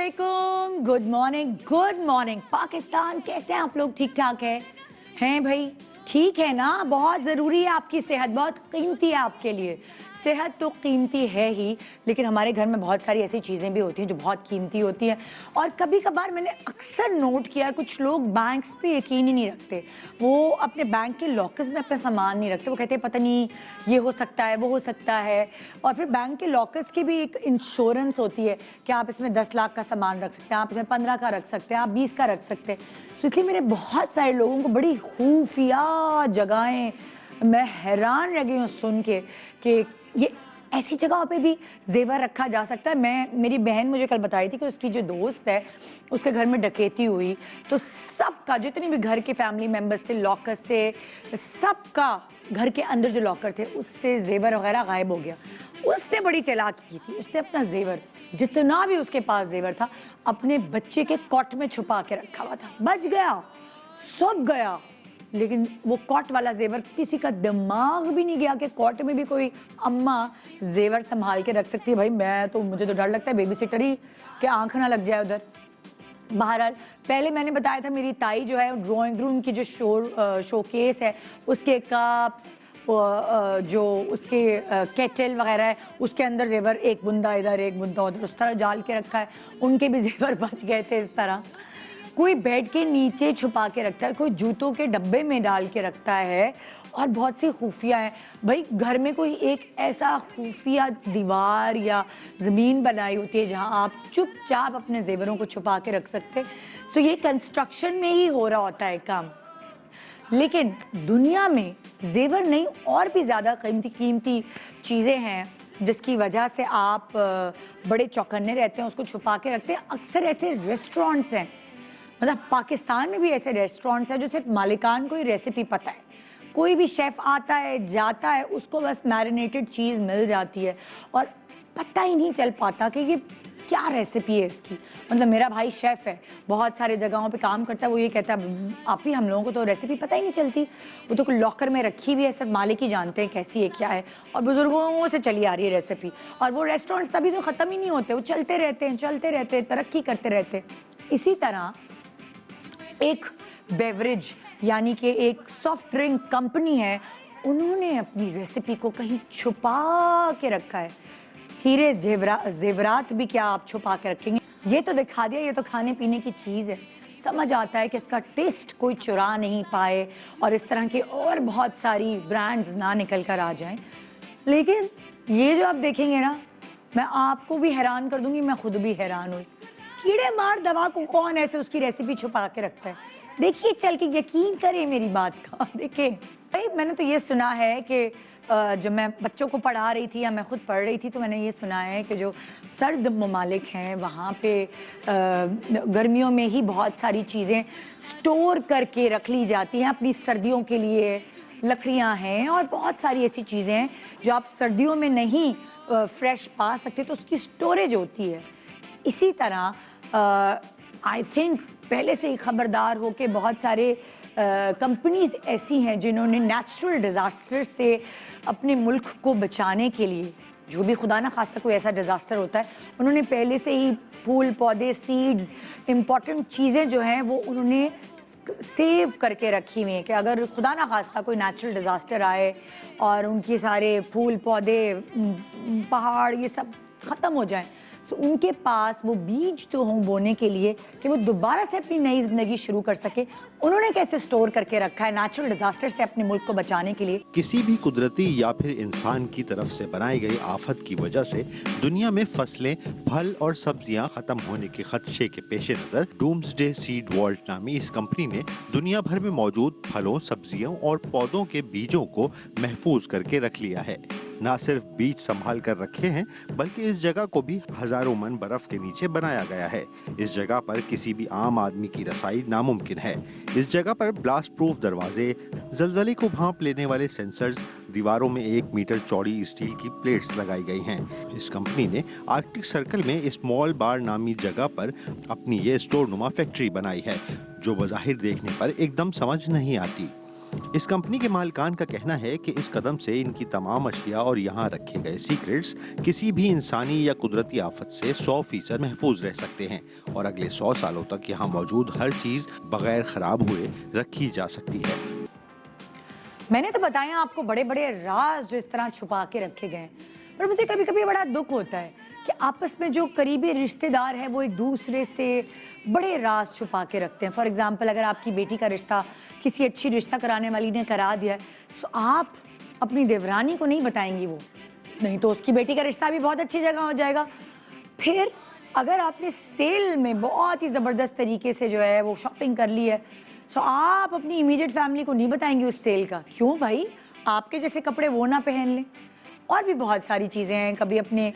वालेकुम, good morning Pakistan. कैसे हैं आप लोग? ठीक ठाक हैं भाई? ठीक है ना? बहुत ज़रूरी है, आपकी सेहत बहुत कीमती है आपके लिए। सेहत तो कीमती है ही, लेकिन हमारे घर में बहुत सारी ऐसी चीज़ें भी होती हैं जो बहुत कीमती होती हैं। और कभी कभार मैंने अक्सर नोट किया है, कुछ लोग बैंक्स पे यकीन ही नहीं रखते। वो अपने बैंक के लॉकर्स में अपना सामान नहीं रखते। वो कहते हैं पता नहीं ये हो सकता है, वो हो सकता है। और फिर बैंक के लॉकर्स की भी एक इंश्योरेंस होती है कि आप इसमें 10 लाख का सामान रख सकते हैं, आप इसमें 15 का रख सकते हैं, आप 20 का रख सकते हैं। तो इसलिए मेरे बहुत सारे लोगों को बड़ी खुफिया जगहें, मैं हैरान रह गई हूँ सुन के कि ये ऐसी जगहों पे भी जेवर रखा जा सकता है। मेरी बहन मुझे कल बताई थी कि उसकी जो दोस्त है, उसके घर में डकैती हुई, तो सबका, जितने भी घर के फैमिली मेंबर्स थे, लॉकर से सबका, घर के अंदर जो लॉकर थे उससे जेवर वगैरह गायब हो गया। उसने बड़ी चालाकी की थी, उसने अपना जेवर, जितना भी उसके पास जेवर था, अपने बच्चे के कॉट में छुपा के रखा हुआ था। बच गया, सब गया, लेकिन वो कॉट वाला जेवर किसी का दिमाग भी नहीं गया कि कॉट में भी कोई अम्मा जेवर संभाल के रख सकती है। भाई मुझे तो डर लगता है बेबी सिटर ही के आंख ना लग जाए उधर। बहरहाल, पहले मैंने बताया था मेरी ताई जो है ड्राइंग रूम की जो शोकेस है, उसके कप्स, जो उसके केटल वगैरह है, उसके अंदर जेवर एक बुंदा इधर एक बुंदा उधर उस तरह डाल के रखा है। उनके भी जेवर बच गए थे इस तरह। कोई बेड के नीचे छुपा के रखता है, कोई जूतों के डब्बे में डाल के रखता है, और बहुत सी खुफिया है। भाई घर में कोई एक ऐसा खुफिया दीवार या ज़मीन बनाई होती है जहां आप चुपचाप अपने जेवरों को छुपा के रख सकते हैं। सो ये कंस्ट्रक्शन में ही हो रहा होता है काम। लेकिन दुनिया में जेवर नहीं, और भी ज़्यादा कीमती चीज़ें हैं जिसकी वजह से आप बड़े चौकन्ने रहते हैं, उसको छुपा के रखते हैं। अक्सर ऐसे रेस्टोरेंट्स हैं, मतलब पाकिस्तान में भी ऐसे रेस्टोरेंट्स हैं जो सिर्फ मालिकान को ही रेसिपी पता है। कोई भी शेफ़ आता है जाता है, उसको बस मैरिनेटेड चीज़ मिल जाती है और पता ही नहीं चल पाता कि ये क्या रेसिपी है इसकी। मतलब मेरा भाई शेफ़ है, बहुत सारे जगहों पे काम करता है, वो ये कहता है आप ही, हम लोगों को तो रेसिपी पता ही नहीं चलती, वो तो लॉकर में रखी हुई है, सिर्फ मालिक ही जानते हैं कैसी है क्या है, और बुजुर्गों से चली आ रही है रेसिपी। और वो रेस्टोरेंट्स तभी तो ख़त्म ही नहीं होते, वो चलते रहते हैं, तरक्की करते रहते हैं। इसी तरह एक बेवरेज यानी कि एक सॉफ्ट ड्रिंक कंपनी है, उन्होंने अपनी रेसिपी को कहीं छुपा के रखा है। हीरे जेवरात भी क्या आप छुपा के रखेंगे? ये तो दिखा दिया, ये तो खाने पीने की चीज़ है। समझ आता है कि इसका टेस्ट कोई चुरा नहीं पाए और इस तरह की और बहुत सारी ब्रांड्स ना निकल कर आ जाएं। लेकिन ये जो आप देखेंगे ना, मैं आपको भी हैरान कर दूंगी, मैं खुद भी हैरान हूँ। कीड़े मार दवा को कौन ऐसे उसकी रेसिपी छुपा के रखता है? देखिए चल के, यकीन करें मेरी बात का। देखिए भाई, मैंने तो ये सुना है कि जब मैं बच्चों को पढ़ा रही थी या मैं खुद पढ़ रही थी, तो मैंने ये सुना है कि जो सर्द ममालिक हैं वहाँ पे गर्मियों में ही बहुत सारी चीज़ें स्टोर करके रख ली जाती हैं अपनी सर्दियों के लिए। लकड़ियाँ हैं और बहुत सारी ऐसी चीज़ें हैं जो आप सर्दियों में नहीं फ्रेश पा सकते, तो उसकी स्टोरेज होती है। इसी तरह आई थिंक पहले से ही खबरदार हो के बहुत सारे कंपनीज ऐसी हैं जिन्होंने नेचुरल डिज़ास्टर से अपने मुल्क को बचाने के लिए, जो भी खुदा ना खास्ता कोई ऐसा डिज़ास्टर होता है, उन्होंने पहले से ही फूल पौधे, सीड्स, इम्पॉर्टेंट चीज़ें जो हैं वो उन्होंने सेव करके रखी हुई हैं कि अगर खुदा ना खास्ता कोई नेचुरल डिज़ास्टर आए और उनके सारे फूल पौधे, पहाड़, ये सब ख़त्म हो जाएं, तो उनके पास वो बीज तो हों बोने के लिए कि वो दोबारा से अपनी नई जिंदगी शुरू कर सके। उन्होंने कैसे स्टोर करके रखा है नेचुरल डिजास्टर से अपने मुल्क को बचाने के लिए। किसी भी कुदरती या फिर इंसान की तरफ से बनाई गई आफत की वजह से दुनिया में फसलें, फल और सब्जियां खत्म होने के खदशे के पेश नजर डूम्सडे सीड वॉल्ट नामी इस कंपनी ने दुनिया भर में मौजूद फलों, सब्जियों और पौधों के बीजों को महफूज करके रख लिया है। न सिर्फ बीज संभाल कर रखे हैं, बल्कि इस जगह को भी हजारों मन बर्फ के नीचे बनाया गया है। इस जगह पर किसी भी आम आदमी की रसाई नामुमकिन है। इस जगह पर ब्लास्ट प्रूफ दरवाजे, जलजले को भांप लेने वाले सेंसर्स, दीवारों में 1 मीटर चौड़ी स्टील की प्लेट्स लगाई गई हैं। इस कंपनी ने आर्कटिक सर्कल में स्मॉल बार नामी जगह पर अपनी ये स्टोर नुमा फैक्ट्री बनाई है, जो बज़ाहिर देखने पर एकदम समझ नहीं आती। इस कंपनी के मालिकान का कहना है कि इस कदम से इनकी तमाम अशिया और यहाँ रखे गए सीक्रेट्स किसी भी इंसानी या कुदरती आफत से 100% महफूज रह सकते हैं और अगले 100 सालों तक यहाँ मौजूद हर चीज बगैर खराब हुए रखी जा सकती है। मैंने तो बताया आपको बड़े बड़े राज जो इस तरह छुपा के रखे गए हैं, पर मुझे कभी कभी बड़ा दुख होता है कि आपस में जो करीबी रिश्तेदार हैं वो एक दूसरे से बड़े राज छुपा के रखते हैं। फॉर एग्जांपल, अगर आपकी बेटी का रिश्ता किसी अच्छी रिश्ता कराने वाली ने करा दिया है, तो आप अपनी देवरानी को नहीं बताएंगी, वो नहीं तो उसकी बेटी का रिश्ता भी बहुत अच्छी जगह हो जाएगा। फिर अगर आपने सेल में बहुत ही ज़बरदस्त तरीके से जो है वो शॉपिंग कर ली है, तो आप अपनी इमीडिएट फैमिली को नहीं बताएंगे उस सेल का। क्यों भाई? आपके जैसे कपड़े वो ना पहन लें। और भी बहुत सारी चीज़ें हैं। कभी अपने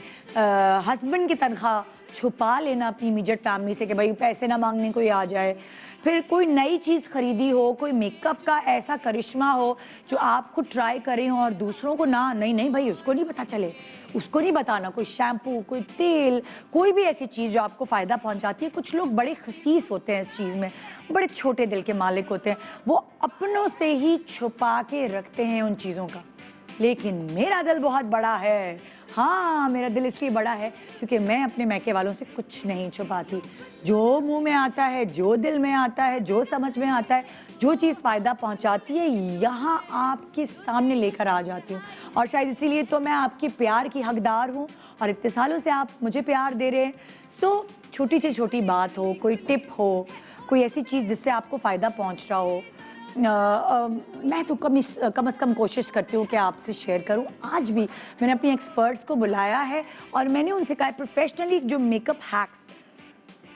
हस्बैंड की तनख्वाह छुपा लेना अपनी इमीडिएट फैमिली से कि भाई पैसे ना मांगने कोई आ जाए। फिर कोई नई चीज़ खरीदी हो, कोई मेकअप का ऐसा करिश्मा हो जो आप खुद ट्राई करें हो और दूसरों को ना, नहीं नहीं भाई उसको नहीं पता चले, उसको नहीं बताना। कोई शैम्पू, कोई तेल, कोई भी ऐसी चीज़ जो आपको फ़ायदा पहुंचाती है। कुछ लोग बड़े खसीस होते हैं इस चीज़ में, बड़े छोटे दिल के मालिक होते हैं, वो अपनों से ही छुपा के रखते हैं उन चीज़ों का। लेकिन मेरा दिल बहुत बड़ा है। हाँ, मेरा दिल इसलिए बड़ा है क्योंकि मैं अपने मैके वालों से कुछ नहीं छुपाती। जो मुंह में आता है, जो दिल में आता है, जो समझ में आता है, जो चीज़ फ़ायदा पहुंचाती है, यहाँ आपके सामने लेकर आ जाती हूँ। और शायद इसीलिए तो मैं आपकी प्यार की हकदार हूँ और इतने सालों से आप मुझे प्यार दे रहे हैं। सो छोटी से छोटी बात हो, कोई टिप हो, कोई ऐसी चीज़ जिससे आपको फ़ायदा पहुँच रहा हो, मैं तो कम से कम कोशिश करती हूँ कि आपसे शेयर करूँ। आज भी मैंने अपनी एक्सपर्ट्स को बुलाया है और मैंने उनसे कहा प्रोफेशनली जो मेकअप हैक्स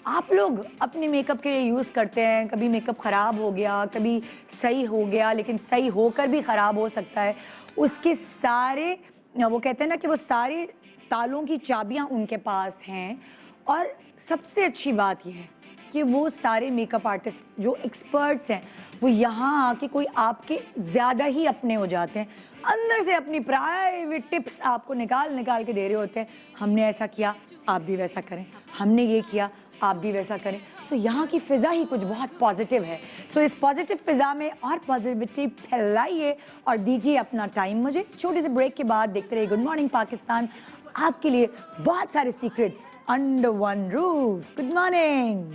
आप लोग अपने मेकअप के लिए यूज़ करते हैं। कभी मेकअप ख़राब हो गया, कभी सही हो गया, लेकिन सही होकर भी ख़राब हो सकता है। उसके सारे, वो कहते हैं ना कि वो सारे तालों की चाबियाँ उनके पास हैं। और सबसे अच्छी बात यह है कि वो सारे मेकअप आर्टिस्ट जो एक्सपर्ट्स हैं वो यहाँ आके कोई आपके ज़्यादा ही अपने हो जाते हैं, अंदर से अपनी प्राइवेट टिप्स आपको निकाल के दे रहे होते हैं। हमने ऐसा किया, आप भी वैसा करें, हमने ये किया, आप भी वैसा करें। सो यहाँ की फ़िज़ा ही कुछ बहुत पॉजिटिव है। सो इस पॉजिटिव फ़िज़ा में और पॉजिटिविटी फैलाइए और दीजिए अपना टाइम मुझे। छोटे से ब्रेक के बाद देखते रहिए गुड मॉर्निंग पाकिस्तान, आपके लिए बहुत सारे secrets under one roof. Good morning,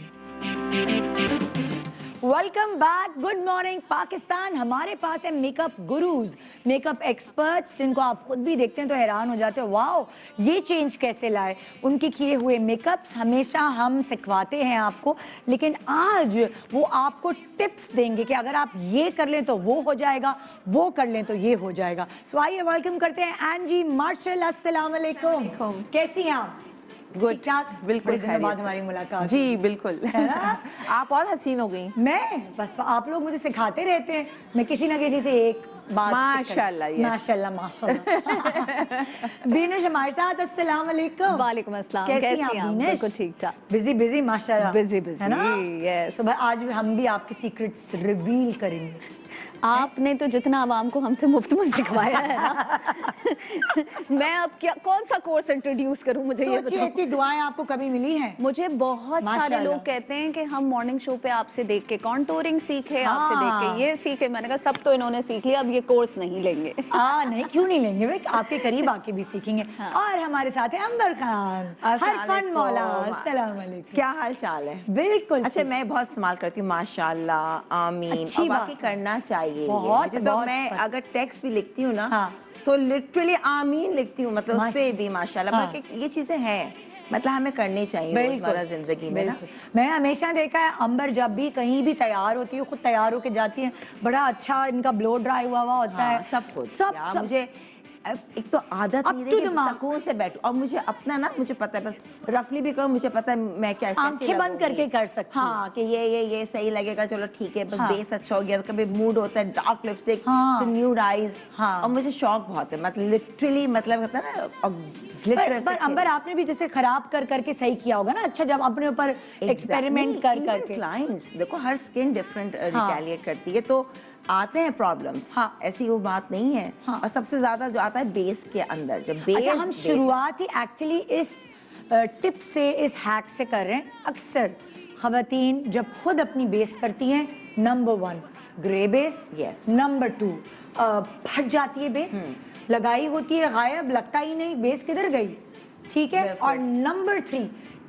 welcome back, good morning Pakistan. हमारे पास है मेकअप गुरुज, मेकअप एक्सपर्ट्स, जिनको आप खुद भी देखते हैं तो हैरान हो जाते हो, वाओ ये चेंज कैसे लाए। उनके किए हुए मेकअप्स हमेशा हम सिखवाते हैं आपको, लेकिन आज वो आपको टिप्स देंगे कि अगर आप ये कर लें तो वो हो जाएगा, वो कर लें तो ये हो जाएगा। सो आइए वेलकम करते हैं एंजी मार्शल। अस्सलाम वालेकुम, कैसी हैं आप? गुड, बिल्कुल बड़े दिनों बाद हमारी मुलाकात जी, बिल्कुल आप और हसीन हो गई। मैं बस, आप लोग मुझे सिखाते रहते हैं, मैं किसी ना किसी से एक बात माशाल्लाह, yes. माशाल्लाह माशाल्लाह। बीनश हमारे साथ, अस्सलाम वालेकुम। वालेकुम अस्सलाम, कैसी कैसी हैं हैं आप? बीनश? बिल्कुल ठीक ठाक। बिजी माशाल्लाह, बिजी है ना? यस। तो भाई आज भी हम भी आपके सीक्रेट्स रिवील करेंगे। आपने तो जितना आवाम को हमसे मुफ्त में सिखवाया है ना मैं अब क्या कौन सा कोर्स इंट्रोड्यूस करूं, मुझे ये सोचिए बताओ। इतनी दुआएं आपको कभी मिली हैं? मुझे बहुत सारे माशाल्लाह। लोग कहते हैं कि हम मॉर्निंग शो पे आपसे देख के कॉन्टोरिंग सीखे, आपसे देख हाँ। के ये सीखे। मैंने कहा सब तो इन्होंने सीख लिया, अब ये कोर्स नहीं लेंगे। नहीं, क्यों नहीं लेंगे भाई, आपके करीब आके भी सीखेंगे। हाँ। और हमारे साथ है अंबर खान, हरफन मौला। अस्सलाम वालेकुम, क्या हाल चाल है? बिल्कुल। अच्छा, मैं बहुत इस्तेमाल करती हूँ, माशाल्लाह, आमीन। अच्छी और बात बाकी है। करना चाहिए। बहुत, मुझे तो बहुत मैं बहुत। अगर टेक्स्ट भी लिखती हूँ ना, हाँ। तो लिटरली आमीन लिखती हूँ, मतलब उस पे भी माशाल्लाह। हाँ। मतलब ये चीजें हैं, मतलब हमें करनी चाहिए रोजमर्रा जिंदगी में ना। बिल्कुल। मैं हमेशा देखा है अंबर जब भी कहीं भी तैयार होती है, खुद तैयार होके जाती है, बड़ा अच्छा इनका ब्लो ड्राई हुआ होता हाँ, है। सब कुछ सब मुझे एक तो आदत Up मेरी to कि the mark। सुकून से बैठूं, और मुझे अपना ना, मुझे पता है, बस रफली भी करूं, मुझे पता है मैं क्या कैसे आंखें बंद लगूंगी। करके कर सकती हूँ। हाँ, कि ये सही लगेगा, चलो ठीक है, बस हाँ। बेस अच्छा हो गया। तो कभी मूड होता है डार्क लिपस्टिक, हाँ। तो न्यूड आईज। हाँ। और मुझे शौक बहुत है, मतलब लिटरली, मतलब होता है ना, और glitter से पर अंबर आपने भी जैसे खराब कर करके सही किया होगा ना, अच्छा जब अपने ऊपर एक्सपेरिमेंट कर करके। क्लाइंट्स देखो, हर स्किन डिफरेंट हाँ। रिटेलिएट करती है, तो आते हैं प्रॉब्लम्स। हाँ। ऐसी वो बात नहीं है। हाँ। और सबसे ज्यादा जो आता है बेस के अंदर, जब बेस अच्छा, हम शुरुआत ही एक्चुअली इस टिप से, इस हैक से कर रहे हैं। अक्सर खवातीन जब खुद अपनी बेस करती हैं, number 1 grey base. Yes. Number 2 फट जाती है बेस, लगाई होती है गायब, लगता ही नहीं बेस किधर गई, ठीक है। बिल्कुल। और नंबर 3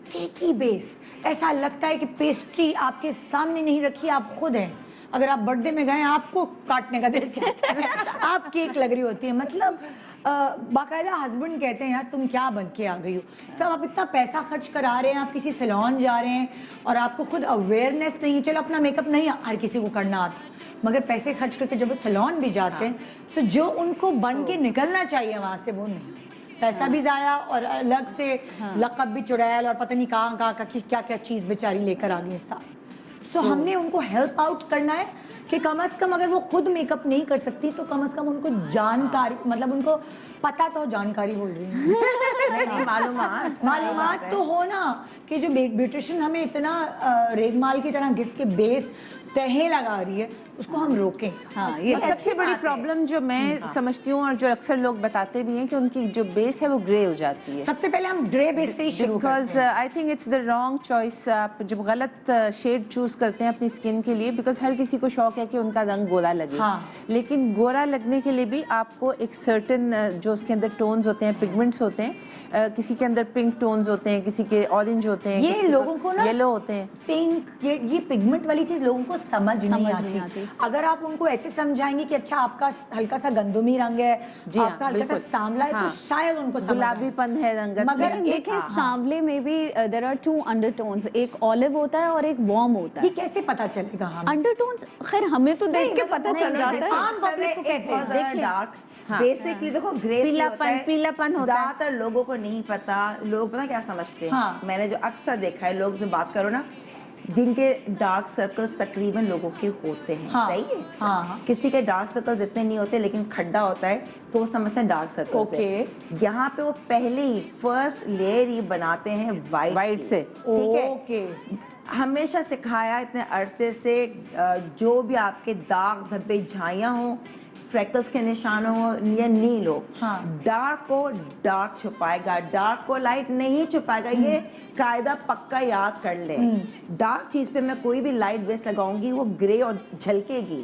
केकी बेस, ऐसा लगता है कि पेस्ट्री आपके सामने नहीं रखी, आप खुद हैं। अगर आप बर्थडे में गए आपको काटने का दिल चाहता है, आप केक लग रही होती है। मतलब बाकायदा हस्बैंड कहते हैं यार तुम क्या बन के आ गई हो। सब आप इतना पैसा खर्च करा रहे हैं, आप किसी सैलून जा रहे हैं और आपको खुद अवेयरनेस नहीं है। चलो अपना मेकअप नहीं हर किसी को करना आता, मगर पैसे खर्च करके जब वो सैलून भी जाते हैं तो जो उनको बन के निकलना चाहिए वहाँ से वो नहीं, पैसा भी जाया और अलग से लक़ब भी चुड़ैल और पता नहीं कहाँ क्या क्या चीज़ बेचारी लेकर आ गई साथ। सो हमने उनको हेल्प आउट करना है कि कम से कम अगर वो खुद मेकअप नहीं कर सकती तो कम से कम उनको जानकारी, मतलब उनको पता तो, जानकारी बोल रही हूँ नहीं, मालूमात तो हो ना कि जो ब्यूटिशियन हमें इतना रेगमाल की तरह घिस के बेस तहें लगा रही है उसको हम रोकें। हाँ, ये और सबसे बड़ी प्रॉब्लम जो मैं समझती हूँ और जो अक्सर लोग बताते भी हैं कि उनकी जो बेस है वो ग्रे हो जाती है। सबसे पहले हम ग्रे बेस से ही शुरू करते बिकॉज हैं। I think it's the wrong choice. आप जब गलत शेड चूज करते हैं अपनी स्किन के लिए, बिकॉज हर किसी को शौक है कि उनका रंग गोरा लगे। हाँ। लेकिन गोरा लगने के लिए भी आपको एक सर्टेन जो उसके अंदर टोन्स होते हैं, पिगमेंट्स होते हैं, किसी के अंदर पिंक टोन्स होते हैं, किसी के ऑरेंज होते हैं, ये लोगों को ना येलो होते हैं। पिंक, ये पिगमेंट वाली चीज लोगों को समझ नहीं आती। अगर आप उनको ऐसे समझाएंगे कि अच्छा आपका हल्का सा गंदमी रंग है, जी हाँ, आपका हल्का सा बिल्कुल। सांवला है, हाँ। तो शायद उनको समझ आए। गुलाबीपन है रंगत मगर में। देखिए सांवले में भी देयर आर 2 अंडरटोन्स, एक ऑलिव होता है और एक वार्म होता ये है। कैसे पता चलेगा हम? अंडरटोन्स खैर हमें तो देख के पता चल जाता है। आम पब्लिक को कैसे? देखिए, डार्क हाँ। बेसिकली देखो ग्रे पीलापन होता है। ज्यादातर लोगों को नहीं पता, लोग पता क्या समझते हैं। हाँ। मैंने जो अक्सर देखा है, लोग से बात करो ना जिनके डार्क सर्कल्स तकरीबन लोगों के होते हैं। हाँ। सही है। हाँ। किसी के डार्क सर्कल्स इतने नहीं होते लेकिन खड्डा होता है तो वो समझते हैं डार्क सर्कल्स है। ओके। यहाँ पे वो पहले ही फर्स्ट लेयर ही बनाते हैं वाइट से। ठीक है। ओके। हमेशा सिखाया इतने अरसे से जो भी आपके दाग धब्बे झाइयाँ हो, फ्रैकल्स के निशान हो या नील हो, हाँ। डार्क को डार्क छुपाएगा, डार्क को लाइट नहीं छुपाएगा। ये कायदा पक्का याद कर ले। डार्क चीज पे मैं कोई भी लाइट बेस लगाऊंगी वो ग्रे और झलकेगी।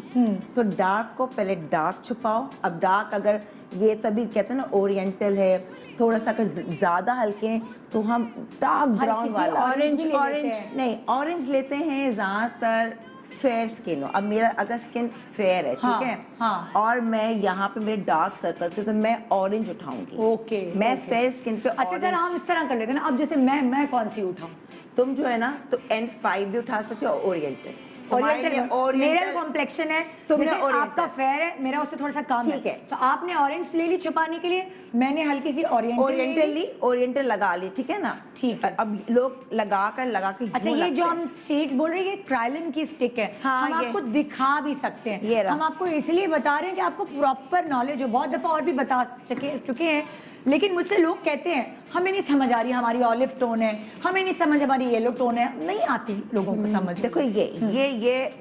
तो डार्क को पहले डार्क छुपाओ। अब डार्क अगर ये तभी कहते हैं ना ओरिएंटल है, थोड़ा सा अगर ज्यादा हल्के हैं तो हम डार्क ब्राउन किसी वाला orange भी ले लेते ऑरेंज हैं। नहीं, ऑरेंज लेते हैं ज्यादातर फेयर स्किन हो। अब मेरा अगर स्किन फेयर है, हाँ, ठीक है, हाँ। और मैं यहाँ पे मेरे डार्क सर्कल से तो मैं ऑरेंज उठाऊंगी। ओके, मैं ओके। फेयर स्किन पे अच्छा सर, orange। हम इस तरह कर लेते हैं ना। अब जैसे मैं कौन सी उठाऊं? तुम जो है ना तो N5 भी उठा सकते हो, ओरिएंटल। मेरा कॉम्प्लेक्शन है, तुमने जैसे oriental। आपका फेयर है, मेरा उससे थोड़ा सा कम ठीक है। तो आपने ऑरेंज ले ली छुपाने के लिए, मैंने हल्की सी ओरिएंटल लगा ली, ठीक है ना। ठीक है। अब लोग लगा के अच्छा, यूं ये लगते जो हैं। हम शेड्स बोल रहे हैं, ये क्रायलन की स्टिक है। हाँ, हम ये। आपको दिखा भी सकते हैं। ये रहा। हम आपको इसलिए बता रहे हैं कि आपको प्रॉपर नॉलेज हो। बहुत दफा और भी बता चुके हैं, लेकिन मुझसे लोग कहते हैं हमें नहीं समझ आ रही, हमारी ऑलिव टोन है, हमें नहीं समझ हमारी येलो टोन है। नहीं आती लोगों को समझ। देखो ये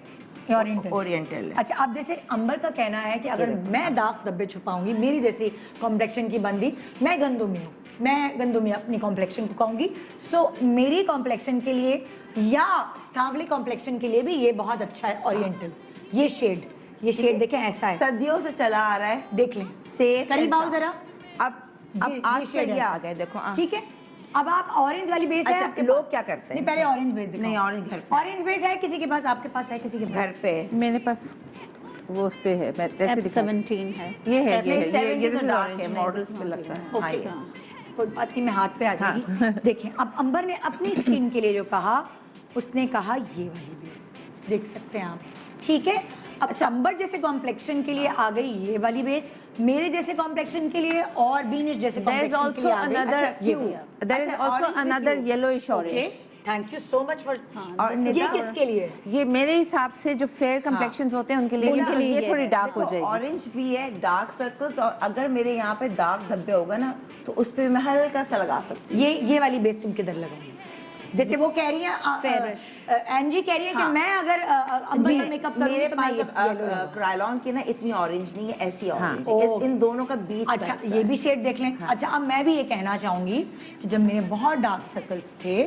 ओरिएंटल है। अच्छा, अब जैसे अंबर का कहना है कि अगर मैं दाग धब्बे छुपाऊंगी, मेरी जैसी कॉम्प्लेक्शन की बंदी, मैं गंदुमी अपनी कॉम्प्लेक्शन को कहूंगी। सो मेरी कॉम्प्लेक्शन के लिए या सांवली कॉम्प्लेक्शन के लिए भी ये बहुत अच्छा है ओरिएंटल। ये शेड देखें, ऐसा है, सर्दियों से चला आ रहा है, देख लें। सेफ। करीब आओ जरा। अब आज शेड ये आ गए, देखो। ठीक है। अब आप ऑरेंज वाली बेस है अच्छा, आपके लोग पास? क्या करते हैं? नहीं, पहले ऑरेंज बेस दिखाओ। नहीं, ऑरेंज घर पे। ऑरेंज बेस है किसी के पास, आपके पास है किसी के पास? घर पे मेरे पास वो उस पे है, मैं ऐसे दिखाऊं। F17 है। ये है, ये है, F17 ये तो this is dark orange है, में। मॉडल्स पे लगता है। हाँ, ओके, ये। कोई बात नहीं, मैं हाथ पे आ जाएगी। देखें, अब अंबर ने अपनी स्किन के लिए जो कहा, उसने कहा ये वाली बेस, देख सकते हैं आप। ठीक है। अब अंबर जैसे कॉम्प्लेक्शन के लिए आ गई ये वाली बेस, मेरे जैसे कॉम्प्लेक्शन के लिए और बीनिश जैसे There is कॉम्प्लेक्शन के also लिए आ गई। another अच्छा, ये hue. वाला। There is अच्छा, also orange with another hue. yellowish okay, orange. Thank you so much for. और ये निशा, किसके लिए? ये मेरे हिसाब से जो फेयर कम्प्लेक्शंस होते हैं उनके लिए, उनके लिए ये ये थोड़ी है। डार्क हो जाएगी। ऑरेंज भी है, डार्क सर्कल्स, और अगर मेरे यहाँ पे डार्क धब्बे होगा ना तो उस पे मैं हल्का सा लगा सकती हूँ। ये वाली बेस तुम किधर लगाओगी? जैसे वो कह रही है, एनजी कह रही है कि हाँ। मैं अगर अंबर का मेकअप करूँ मेरे तो मैं ये पास येलो लगाऊं। क्रायलॉन की ना इतनी ऑरेंज नहीं है, ऐसी ऑरेंज ओह। इन दोनों का बीच में अच्छा, ऐसा ये है। भी शेड देख लें। अच्छा, अब मैं भी ये कहना चाहूंगी कि जब मेरे बहुत डार्क सर्कल्स थे,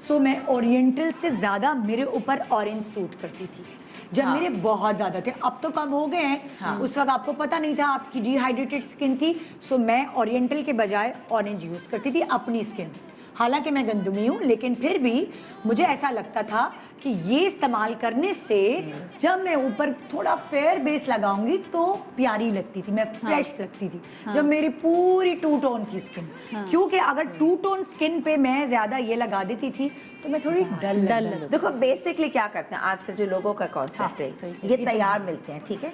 सो मैं ओरिएंटल से ज्यादा मेरे ऊपर ऑरेंज सूट करती थी। जब हाँ। मेरे बहुत ज्यादा थे, अब तो कम हो गए हैं। हाँ। उस वक्त आपको पता नहीं था, आपकी डिहाइड्रेटेड स्किन थी, सो मैं ओरिएंटल के बजाय ऑरेंज यूज करती थी अपनी स्किन। हालांकि मैं गंदुमी हूँ, लेकिन फिर भी मुझे ऐसा लगता था कि ये इस्तेमाल करने से जब मैं ऊपर थोड़ा फेयर बेस लगाऊंगी तो प्यारी लगती थी, मैं फ्रेश लगती थी। जब मेरी पूरी टू टोन की स्किन, क्योंकि अगर टू टोन स्किन पे मैं ज्यादा ये लगा देती थी तो मैं थोड़ी डल देखो बेसिकली क्या करते हैं आजकल जो लोगों का कॉन्सेप्ट है, ये तैयार मिलते हैं, ठीक है।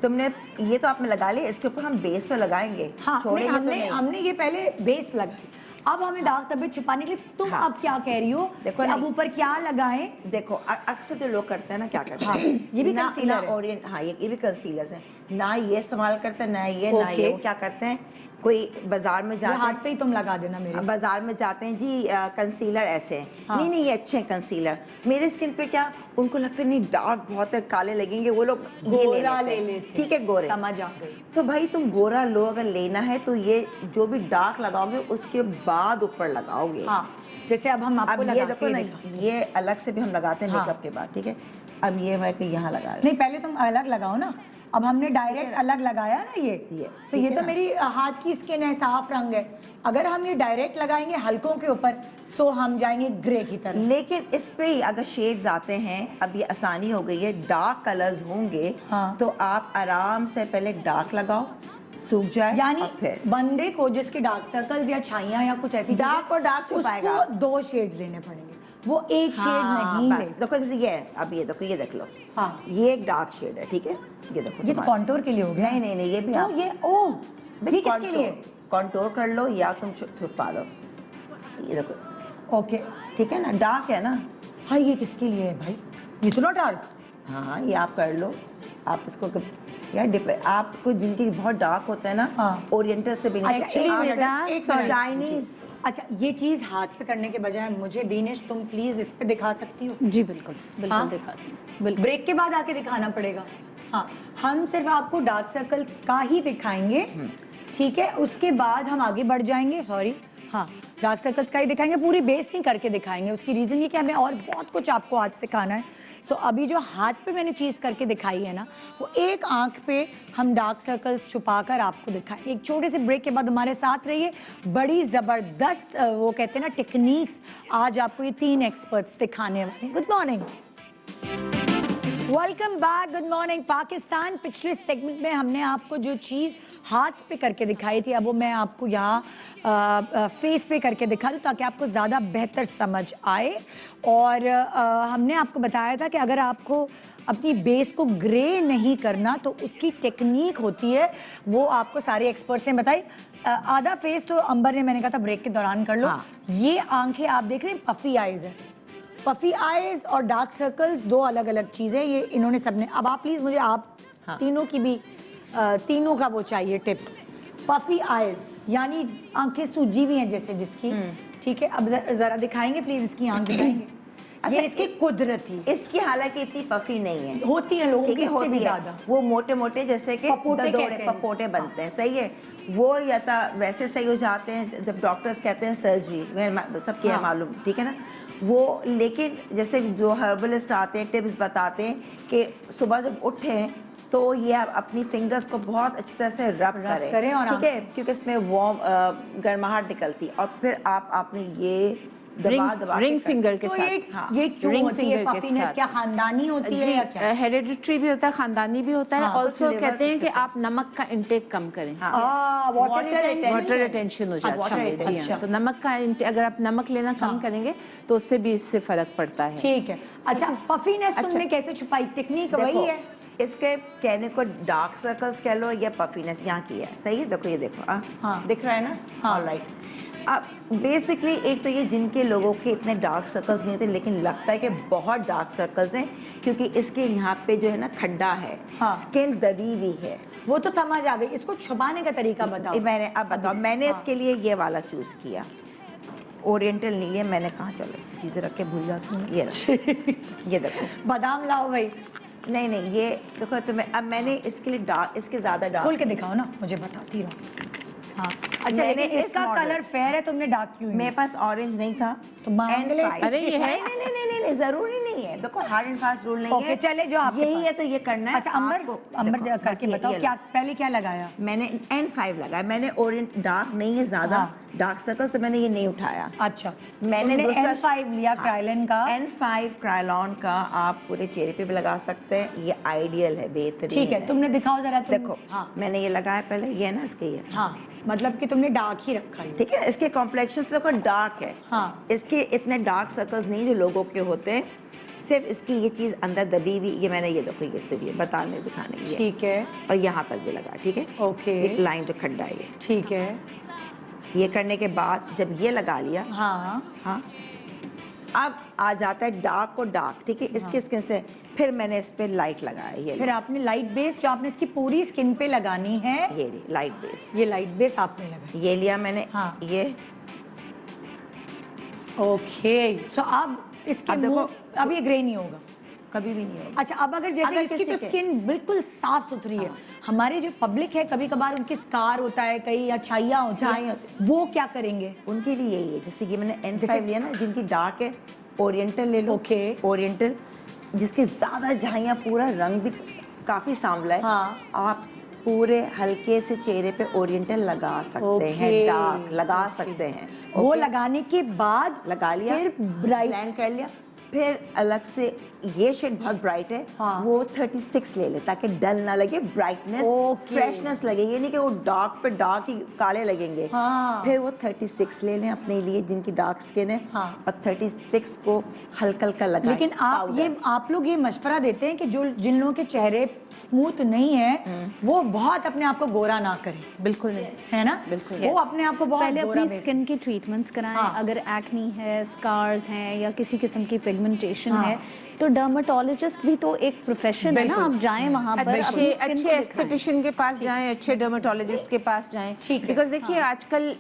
तुमने ये तो आपने लगा लिया, इसके ऊपर हम बेस तो लगाएंगे, हाँ, छोड़ेंगे तो हमने नहीं। हमने ये पहले बेस लगाई, अब हमें दाग धब्बे छुपाने के लिए तुम हाँ। अब क्या कह रही हो? देखो कि ना, अब ऊपर क्या लगाएं? देखो अक्सर जो लोग करते हैं ना, क्या करते हाँ, हैं, ये भी ना concealer है। ओरिएंट, हाँ ये भी कंसीलर्स है ना, ये इस्तेमाल करते हैं ना ये, ना ये। Okay। वो क्या करते हैं, कोई बाजार में ये जाते हाथ हैं, पे ही तुम लगा देना मेरे। बाजार में जाते हैं जी, कंसीलर ऐसे हैं, हाँ। नहीं नहीं ये अच्छे हैं कंसीलर। मेरे स्किन पे क्या, उनको लगता है नहीं डार्क बहुत है, काले लगेंगे, वो लोग ये गोरा ले हैं। लेते, ठीक है, गोरे। समझ आ गई। तो भाई तुम गोरा लो, अगर लेना है तो ये जो भी डार्क लगाओगे उसके बाद ऊपर लगाओगे। हाँ, जैसे अब हम आपको अब ये लगा देखो के ना, दिखा- ये अलग से भी हम लगाते हैं हाँ। मेकअप के बाद, ठीक है। अब ये मैं कि यहाँ लगा रहे नहीं, पहले तुम अलग लगाओ ना, अब हमने डायरेक्ट अलग लगाया ना ये, तो ठीक ये है तो ना? मेरी हाथ की स्किन है, साफ रंग है। अगर हम ये डायरेक्ट लगाएंगे हल्कों के ऊपर, सो हम जाएंगे ग्रे की तरफ। लेकिन इस पे ही अगर शेड्स आते हैं, अब ये आसानी हो गई है, डार्क कलर्स होंगे, हाँ। तो आप आराम से पहले डार्क लगाओ, सूख जाए, यानी और फिर बंदे को जिसके डार्क सर्कल्स या छाइयां या कुछ ऐसी डार्क चीजें, और डार्क छुपाएगा। उसको 2 शेड देने पड़ेंगे, वो एक शेड हाँ, नहीं बस ले। देखो जैसे ये है, अब ये देखो, ये देख लो, हाँ। ये एक डार्क शेड है, ठीक है, ये देखो ये तो तुम्हारा। कॉन्टोर के लिए हो गया। नहीं नहीं नहीं, ये भी तो आप ये ओह, ये किसके लिए? कॉन्टोर कर लो या तुम छुपा लो, ये देखो, ओके, ठीक है ना, डार्क है ना। हाँ, ये किसके लिए है भाई? ये तो ना डार्क। हाँ हाँ, ये आप कर लो, आप इसको यार आपको जिनकी बहुत डार्क होता है ना, हाँ। ओरिएंटल से भी नहीं, अच्छा, एक मिनट, एक मिनट। चाइनीज। अच्छा, ये चीज हाथ पे करने के बजाय मुझे बीनेश तुम प्लीज इस पे दिखा सकती हो? जी बिल्कुल बिल्कुल हाँ? दिखाती हूँ, बिल्कुल। ब्रेक के बाद आके दिखाना पड़ेगा। हाँ, हम सिर्फ आपको डार्क सर्कल्स का ही दिखाएंगे, ठीक है? उसके बाद हम आगे बढ़ जाएंगे। सॉरी, हाँ, डार्क सर्कल्स का ही दिखाएंगे, पूरी बेस नहीं करके दिखाएंगे। उसकी रीजन ये कि हमें और बहुत कुछ आपको आज सिखाना है। सो अभी जो हाथ पे मैंने चीज करके दिखाई है ना, वो एक आंख पे हम डार्क सर्कल्स छुपाकर आपको दिखाएंगे। एक छोटे से ब्रेक के बाद हमारे साथ रहिए। बड़ी जबरदस्त वो कहते हैं ना टेक्निक्स, आज आपको ये 3 एक्सपर्ट्स दिखाने वाले हैं। Good morning, welcome back, good morning Pakistan. पिछले सेगमेंट में हमने आपको जो चीज़ हाथ पे करके दिखाई थी, अब वो मैं आपको यहाँ फेस पे करके दिखा दूँ ताकि आपको ज़्यादा बेहतर समझ आए। और हमने आपको बताया था कि अगर आपको अपनी बेस को ग्रे नहीं करना तो उसकी टेक्निक होती है, वो आपको सारे एक्सपर्ट्स ने बताई। आधा फेस तो अंबर ने, मैंने कहा था ब्रेक के दौरान कर लो। हाँ। ये आंखें आप देख रहे हैं, पफी आईज है। पफी आईज और डार्क सर्कल्स 2 अलग अलग चीज़ें, ये इन्होंने सबने। अब आप प्लीज़ मुझे आप तीनों की भी तीनों का वो चाहिए टिप्स। पफी आईज यानी आंखें सूजी हुई हैं जैसे जिसकी, ठीक है? अब जरा दिखाएंगे प्लीज, इसकी आंख दिखाएंगे। ये इसकी कुदरती इसकी हालांकि इतनी पफी नहीं है, होती है लोगों ठीक की, है, इससे होती भी है। ज्यादा। वो मोटे मोटे जैसे कि पपोटे ददोरे, कहते हैं पपोटे जिसे। बनते हैं, सही है। वो या तो वैसे सही हो जाते हैं जब डॉक्टर्स कहते हैं सर्जरी, सबकी है हाँ। मालूम, ठीक है ना वो। लेकिन जैसे जो हर्बलिस्ट आते हैं, टिप्स बताते हैं कि सुबह जब उठें तो ये आप अपनी फिंगर्स को बहुत अच्छी तरह से रब करें और ठीक है, क्योंकि इसमें वार्म गर्माहट निकलती है। और फिर आपने ये दबा रिंग फिंगर के तो साथ। हाँ। ये क्यों Ring होती है finger के पफीनेस? साथ। क्या खानदानी होती है जी, या क्या? हेरिडिटरी भी होता है, खानदानी भी होता है। हाँ, ऑल्सो कुछ liver कहते हैं कि के आप नमक का इंटेक कम करें। हाँ। वाटर रिटेंशन हो जाता water है जी retention। हाँ। तो नमक का अगर आप नमक लेना कम करेंगे तो उससे भी इससे फर्क पड़ता है। ठीक है। अच्छा, पफीनेस अच्छा। तुमने कैसे छुपाई? टेक्निक वही देखो, है। इसके कहने को डार्क सर्कल्स कह लो या पफीनेस यहाँ की है, सही है। देखो ये देखो, हाँ। दिख रहा है ना? हाँ। ऑलराइट। अब बेसिकली एक तो ये जिनके लोगों के इतने डार्क सर्कल्स नहीं होते, लेकिन लगता है कि बहुत डार्क सर्कल्स हैं, क्योंकि इसके यहाँ पे जो है ना खड्डा है, हाँ। स्किन दबी हुई है। वो तो समझ आ गई, इसको छुपाने का तरीका बताओ। मैंने अब बताओ, मैंने इसके लिए ये वाला चूज किया, ओरिएंटल नहीं लिया मैंने। कहाँ चलो चीज़ें रख के भूल जाती हूँ। ये रखो, ये देखो, बादाम लाओ भाई, नहीं नहीं ये देखो। तो मैं अब मैंने इसके लिए इसके ज़्यादा डार्क खोल के दिखाओ ना, मुझे बताती रहो। हाँ अच्छा, मैंने लेकिन इस इसका model- कलर फेयर है, तुमने डार्क क्यों मेरे पास ऑरेंज नहीं था तो मांग ले। N5 अरे ये है? नहीं, जरूरी नहीं है, देखो हार्ड एंड फास्ट रूल नहीं ओके, है। चले जो आपके यही पास। है तो ये करना है। अच्छा अंबर, आपको अंबर देखो, करके बस ये बताओ क्या लो। पहले क्या लगाया? मैंने N5 लगाया, मैंने ओरिएंट डार्क नहीं है ज्यादा हाँ। डार्क सर्कल्स, तो मैंने ये नहीं उठाया। अच्छा मैंने तुमने दूसरा N5 लिया क्राइलन का। N5 क्रायलॉन का आप पूरे चेहरे पे भी लगा सकते हैं, ये आइडियल है, बेहतरीन ठीक है, तुमने दिखाओ जरा तुम। देखो हाँ मैंने ये लगाया पहले, ये ना इसके ये हाँ, मतलब कि तुमने डार्क ही रखा है। ठीक है, इसके कॉम्प्लेक्शन देखो डार्क है। हाँ। इसके इतने डार्क सर्कल्स नहीं जो लोगों के होते हैं, सिर्फ इसकी ये चीज अंदर दबी हुई, ये मैंने ये देखो, ये सिर्फ ये बताने दिखाने के लिए, ठीक है और यहाँ तक भी लगा। ठीक है, ओके। एक लाइन जो खड्डा है ये। ठीक है ये करने के बाद जब ये लगा लिया, हाँ हाँ, अब आ जाता है डार्क को डार्क। ठीक है, इसके स्किन से फिर मैंने इस पे लाइट लगाया, ये फिर आपने लाइट बेस जो आपने इसकी पूरी स्किन पे लगानी है, ये लाइट बेस, ये लाइट बेस आपने लगाई। ये लिया मैंने। हाँ। ये ओके सो अब इसके अब देखो, मुंह अब ये ग्रे नहीं होगा। कभी भी नहीं होगा। अच्छा अब अगर जैसे अगर इसकी किसी तो के- स्किन बिल्कुल साफ सुथरी है, हमारे जो पब्लिक है कभी कभार उनके स्कार होता है कहीं या छाइयाँ होती छाइयाँ है, वो क्या करेंगे? उनके लिए यही है, जैसे ये मैंने N5 जैसे- लिया ना, जिनकी डार्क है, ओरिएंटल ले लो। ओके। ओरिएंटल जिसके ज्यादा झाइयाँ, पूरा रंग भी काफी सांवला है, हाँ। आप पूरे हल्के से चेहरे पे ओरिएंटल लगा सकते हैं, ओके। डार्क लगा सकते हैं। वो ओके? लगाने के बाद लगा लिया, फिर ब्राइट ब्लेंड कर लिया, फिर अलग से ये शेड बहुत ब्राइट है, हाँ। वो 36 ले ले ताकि डल ना लगे, ब्राइटनेस, ओके। फ्रेशनेस लगे। ये नहीं कि वो डार्क पे डार्क ही काले लगेंगे। हाँ। फिर वो 36 ले लें अपने लिए जिनकी डार्क स्किन है, हाँ। और 36 को हल्का हल्का लगाएं। लेकिन आप लोग ये मशवरा देते हैं कि जो जिन लोगों के चेहरे स्मूथ नहीं है वो बहुत अपने आप को गोरा ना करें, बिल्कुल नहीं। है ना? बिल्कुल। वो अपने आप को बहुत पहले गोरा अपनी बेच- स्किन की ट्रीटमेंट्स कराएं। हाँ। अगर एक्नी है, स्कार्स हैं या किसी किस्म की पिगमेंटेशन हाँ। है तो डर्मेटोलॉजिस्ट भी तो एक प्रोफेशन है ना, बिल्कुल। आप जाएं वहां पर अच्छे अपनी skin अच्छे को दिखाएं। एस्थेटिशियन के पास जाएं, अच्छे डर्मेटोलॉजिस्ट के पास जाएं। ठीक है। बिकॉज देखिए आजकल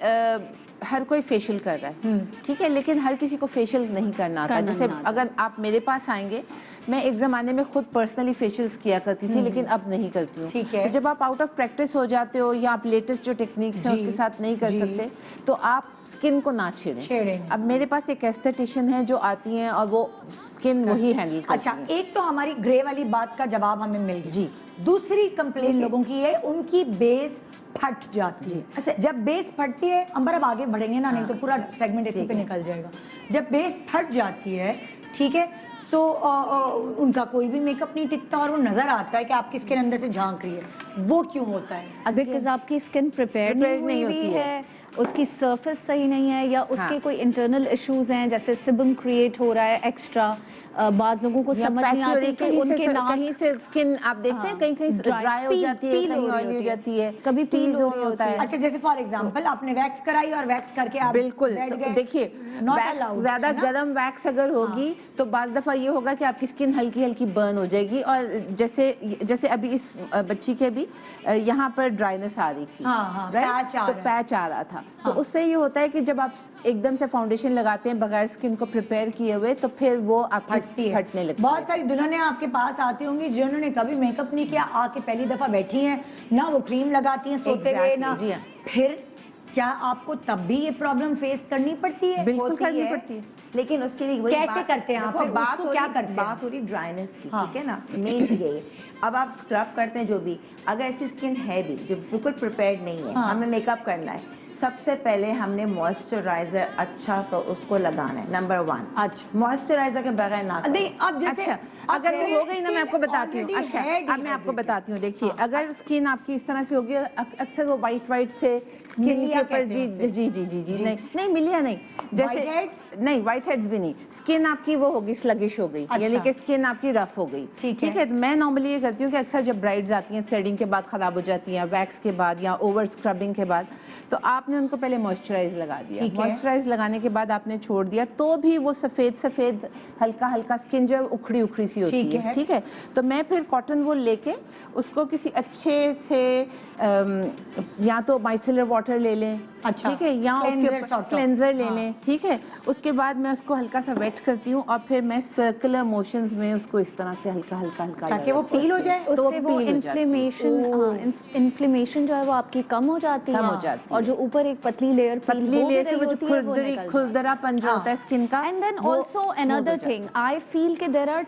हर कोई फेशियल कर रहा है, ठीक है, लेकिन हर किसी को फेशियल नहीं करना आता। करना जैसे नहीं आता। अगर आप मेरे पास आएंगे, मैं एक ज़माने में खुद पर्सनली फेशियल्स किया करती थी, लेकिन अब नहीं करती हूँ। ठीक है। तो जब आप आउट ऑफ प्रैक्टिस हो जाते हो या आप लेटेस्ट जो टेक्निक्स हैं जी, उसके साथ नहीं कर जी। सकते, तो आप स्किन को ना छेड़ें। छेड़ें। अब मेरे पास एक एस्थेटिशियन है जो आती हैं और वो स्किन वही हैंडल करती अच्छा हैं। एक तो हमारी ग्रे वाली बात का जवाब हमें मिल गया। जी। दूसरी कंप्लेन लोगों की है उनकी बेस फट जाती है। अच्छा। जब बेस फटती है, अंबर अब आगे बढ़ेंगे ना, नहीं तो पूरा सेगमेंट इसी पे निकल जाएगा। जब बेस फट जाती है, ठीक है, सो उनका कोई भी मेकअप नहीं टिकता और वो नजर आता है कि आपकी स्किन अंदर से झांक रही है। वो क्यों होता है? बिकॉज आपकी स्किन प्रिपेयर Prepared नहीं नहीं हुई होती है, उसकी सरफेस सही नहीं है, या उसके कोई इंटरनल इश्यूज हैं, जैसे सिबम क्रिएट हो रहा है एक्स्ट्रा। बाज लोगों को या समझ नहीं patchy हो रही आती है, कि कहीं उनके से नाक कहीं से स्किन आप देखते हैं, कहीं कहीं ड्राई हो जाती है, कहीं ऑयली हो जाती है, कभी T पील हो zone रही होता होती है। है। अच्छा जैसे फॉर एग्जांपल आपने वैक्स कराई और वैक्स करके आप बिल्कुल। बैठ तो गए, देखिए not वैक्स allowed, ज्यादा है ना? गर्म वैक्स अगर होगी तो बाज दफा ये होगा कि आपकी स्किन हल्की हल्की बर्न हो जाएगी, और जैसे अभी इस बच्ची के भी यहाँ पर ड्राइनेस आ रही थी, हाँ, हाँ, right? पैच आ तो रहा है। पैच आ रहा था। तो हाँ। उससे ये होता है कि जब आप एकदम से फाउंडेशन लगाते हैं बगैर स्किन को प्रिपेयर किए हुए, तो फिर वो फटती आपकी है। फटने लगती बहुत है। सारी दुल्हनें आपके पास आती होंगी जिन्होंने कभी मेकअप नहीं किया, आके पहली दफा बैठी हैं, ना वो क्रीम लगाती हैं सोते हुए, Exactly, ना जी हाँ। फिर क्या आपको तब भी ये प्रॉब्लम फेस करनी पड़ती है? बिल्कुल होती करनी है, पड़ती है। लेकिन उसके लिए वही कैसे करते हैं आप? देखो, फिर बात उसको हो क्या रही- करते हैं? बात हो रही ड्राइनेस की, हाँ। ठीक है ना, मेन यही है। अब आप स्क्रब करते हैं जो भी, अगर ऐसी स्किन है भी जो बिल्कुल प्रिपेयर्ड नहीं है, हाँ। हमें मेकअप करना है, सबसे पहले हमने मॉइस्चराइजर अच्छा सा उसको लगाना है, नंबर 1। अच्छा। मॉइस्चराइजर के बगैर ना करो। नहीं अब जैसे अच्छा, अगर वो हो गई ना, मैं आपको बताती हूँ। already अच्छा, है अब मैं आपको dehydrated। बताती हूँ। देखिए, अगर स्किन आपकी इस तरह से होगी, अक्सर वो वाइट से स्किन मिलिया के ऊपर, कहते जी हैं उसे। जी जी जी जी, नहीं मिलिया नहीं, जैसे Whiteheads? नहीं, व्हाइट हेड्स भी नहीं, स्किन आपकी वो होगी, स्लगिश हो गई, अच्छा। यानी कि स्किन आपकी रफ हो गई। ठीक है। है, तो मैं नॉर्मली ये करती हूँ कि अक्सर जब ब्राइड्स आती हैं थ्रेडिंग के बाद खराब हो जाती हैं, वैक्स के बाद या ओवर स्क्रबिंग के बाद, तो आपने उनको पहले मॉइस्चराइज लगा दिया। ठीक है। मॉइस्चराइज लगाने के बाद आपने छोड़ दिया, तो भी वो सफेद हल्का हल्का स्किन जो है उखड़ी उखड़ी सी होती ठीक है, है। ठीक है। तो मैं फिर कॉटन वूल लेके उसको किसी अच्छे से या तो माइसेलर वाटर ले लें अच्छा, ठीक है, यहाँ उसके cleanser ऊपर sort of। क्लेंजर ले हाँ। लें, ठीक है। उसके बाद मैं उसको हल्का सा वेट करती हूँ और फिर मैं सर्कुलर मोशंस में उसको इस तरह से हल्का हल्का हल्का ताकि वो पील हो जाए। तो उससे वो peel हो जाती है। इन्फ्लेमेशन जो है वो आपकी कम हो जाती कम है, हो जाती और है। जो ऊपर एक पतली लेयर पतली लेयर से वो जो खुरदरापन जो होता है स्किन का, And then वो also smooth हो another जाता है। thing, I feel that there are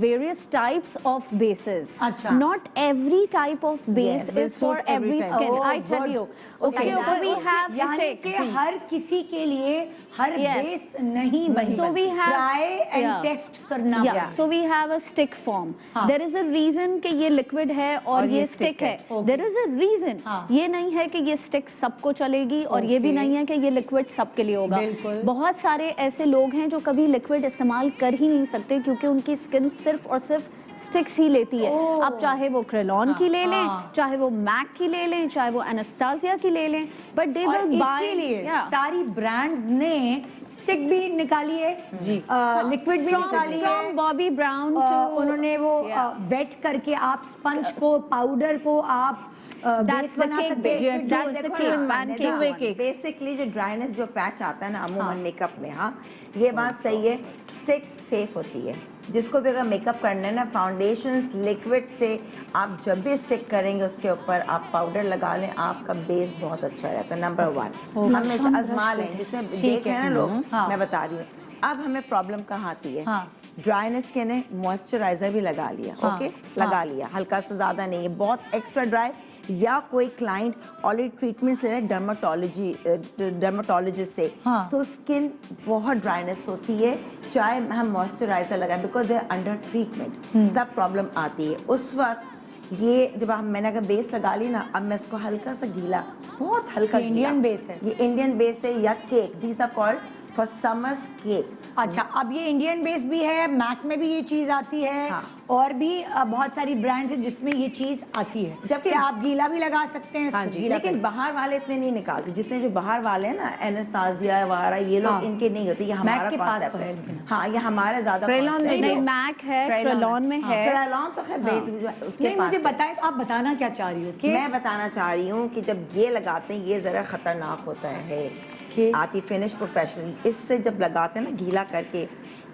various types of bases. अच्छा। Not every type of base will is for suit every every type. skin. Oh, I tell good. you. Okay, Okay, so we have यानी stick. कि हर किसी के लिए हर Yes. Base नहीं बनी। So we have try and yeah. Test करना Yeah, पड़ेगा। so we have a stick form. हाँ. There is a reason कि ये liquid है और ये stick है. Okay. There is a reason. हाँ. ये नहीं है कि ये stick सबको चलेगी और ये भी Okay. नहीं है कि ये liquid सबके लिए होगा. बिल्कुल. बहुत सारे ऐसे लोग हैं जो कभी liquid इस्तेमाल कर ही नहीं सकते क्योंकि उनकी skin सिर्फ और सिर्फ स्टिक्स ही लेती है। Oh. अब चाहे वो क्रेलॉन की ले लें, हाँ. चाहे वो मैक की ले लें, चाहे वो एनास्टासिया की ले लें, बट दे और विल बाय। इसीलिए सारी ब्रांड्स ने स्टिक भी निकाली है जी, लिक्विड भी निकाली है। फ्रॉम बॉबी ब्राउन टू उन्होंने वो वेट करके आप स्पंज को पाउडर को आप That's बेस the बना cake सकते base. हैं। That's the देखो cake, ना, pancake देखो, two-way cakes. बेसिकली जो ड्राइनेस जो पैच आता है ना अमूमन मेकअप में, हाँ ये बात सही है, स्टिक सेफ होती है। जिसको भी अगर मेकअप करना है ना, फाउंडेशंस लिक्विड से आप जब भी स्टिक करेंगे उसके ऊपर आप पाउडर लगा लें, आपका बेस बहुत अच्छा रहता है। नंबर 1 हमेशा आजमा लें, जितने देख रहे हैं ना लोग, मैं बता रही हूँ। अब हमें प्रॉब्लम कहाँ आती है, ड्राइनेस के ने मॉइस्चराइजर भी लगा लिया, ओके लगा लिया, हल्का सा ज़्यादा नहीं है, बहुत एक्स्ट्रा ड्राई, या कोई क्लाइंट ऑलरेडी ट्रीटमेंट्स ले रहे हैं डर्माटोलॉजिस्ट से, तो स्किन बहुत ड्राइनेस होती है, चाहे हम मॉइस्चराइजर लगाएं, because they are under treatment, तब प्रॉब्लम आती है। उस वक्त ये जब मैंने अगर बेस लगा ली ना, अब मैं इसको हल्का सा गीला, बहुत हल्का इंडियन बेस है, ये इंडियन बेस है या cake, these are called for summers cake. अच्छा, अब ये इंडियन बेस भी है, मैक में भी ये चीज आती है, हाँ. और भी बहुत सारी ब्रांड्स हैं जिसमें ये चीज आती है, जबकि आप गीला भी लगा सकते हैं। हाँ जी, लेकिन बाहर वाले इतने नहीं निकालते, जितने जो बाहर वाले हैं ना एनास्तासिया वगैरह, ये लोग इनके नहीं होते, ये हमारा कॉन्सेप्ट है। हाँ, ये हमारा ज्यादा नहीं, मैक है, क्रेलॉन में है, क्रेलॉन तो है उसके नहीं, मुझे बताएं आप बताना क्या चाह रही हो? कि मैं बताना चाह रही हूँ कि जब ये लगाते हैं ये जरा खतरनाक होता है। आती फिनिश प्रोफेशनल, इससे जब लगाते हैं ना गीला करके,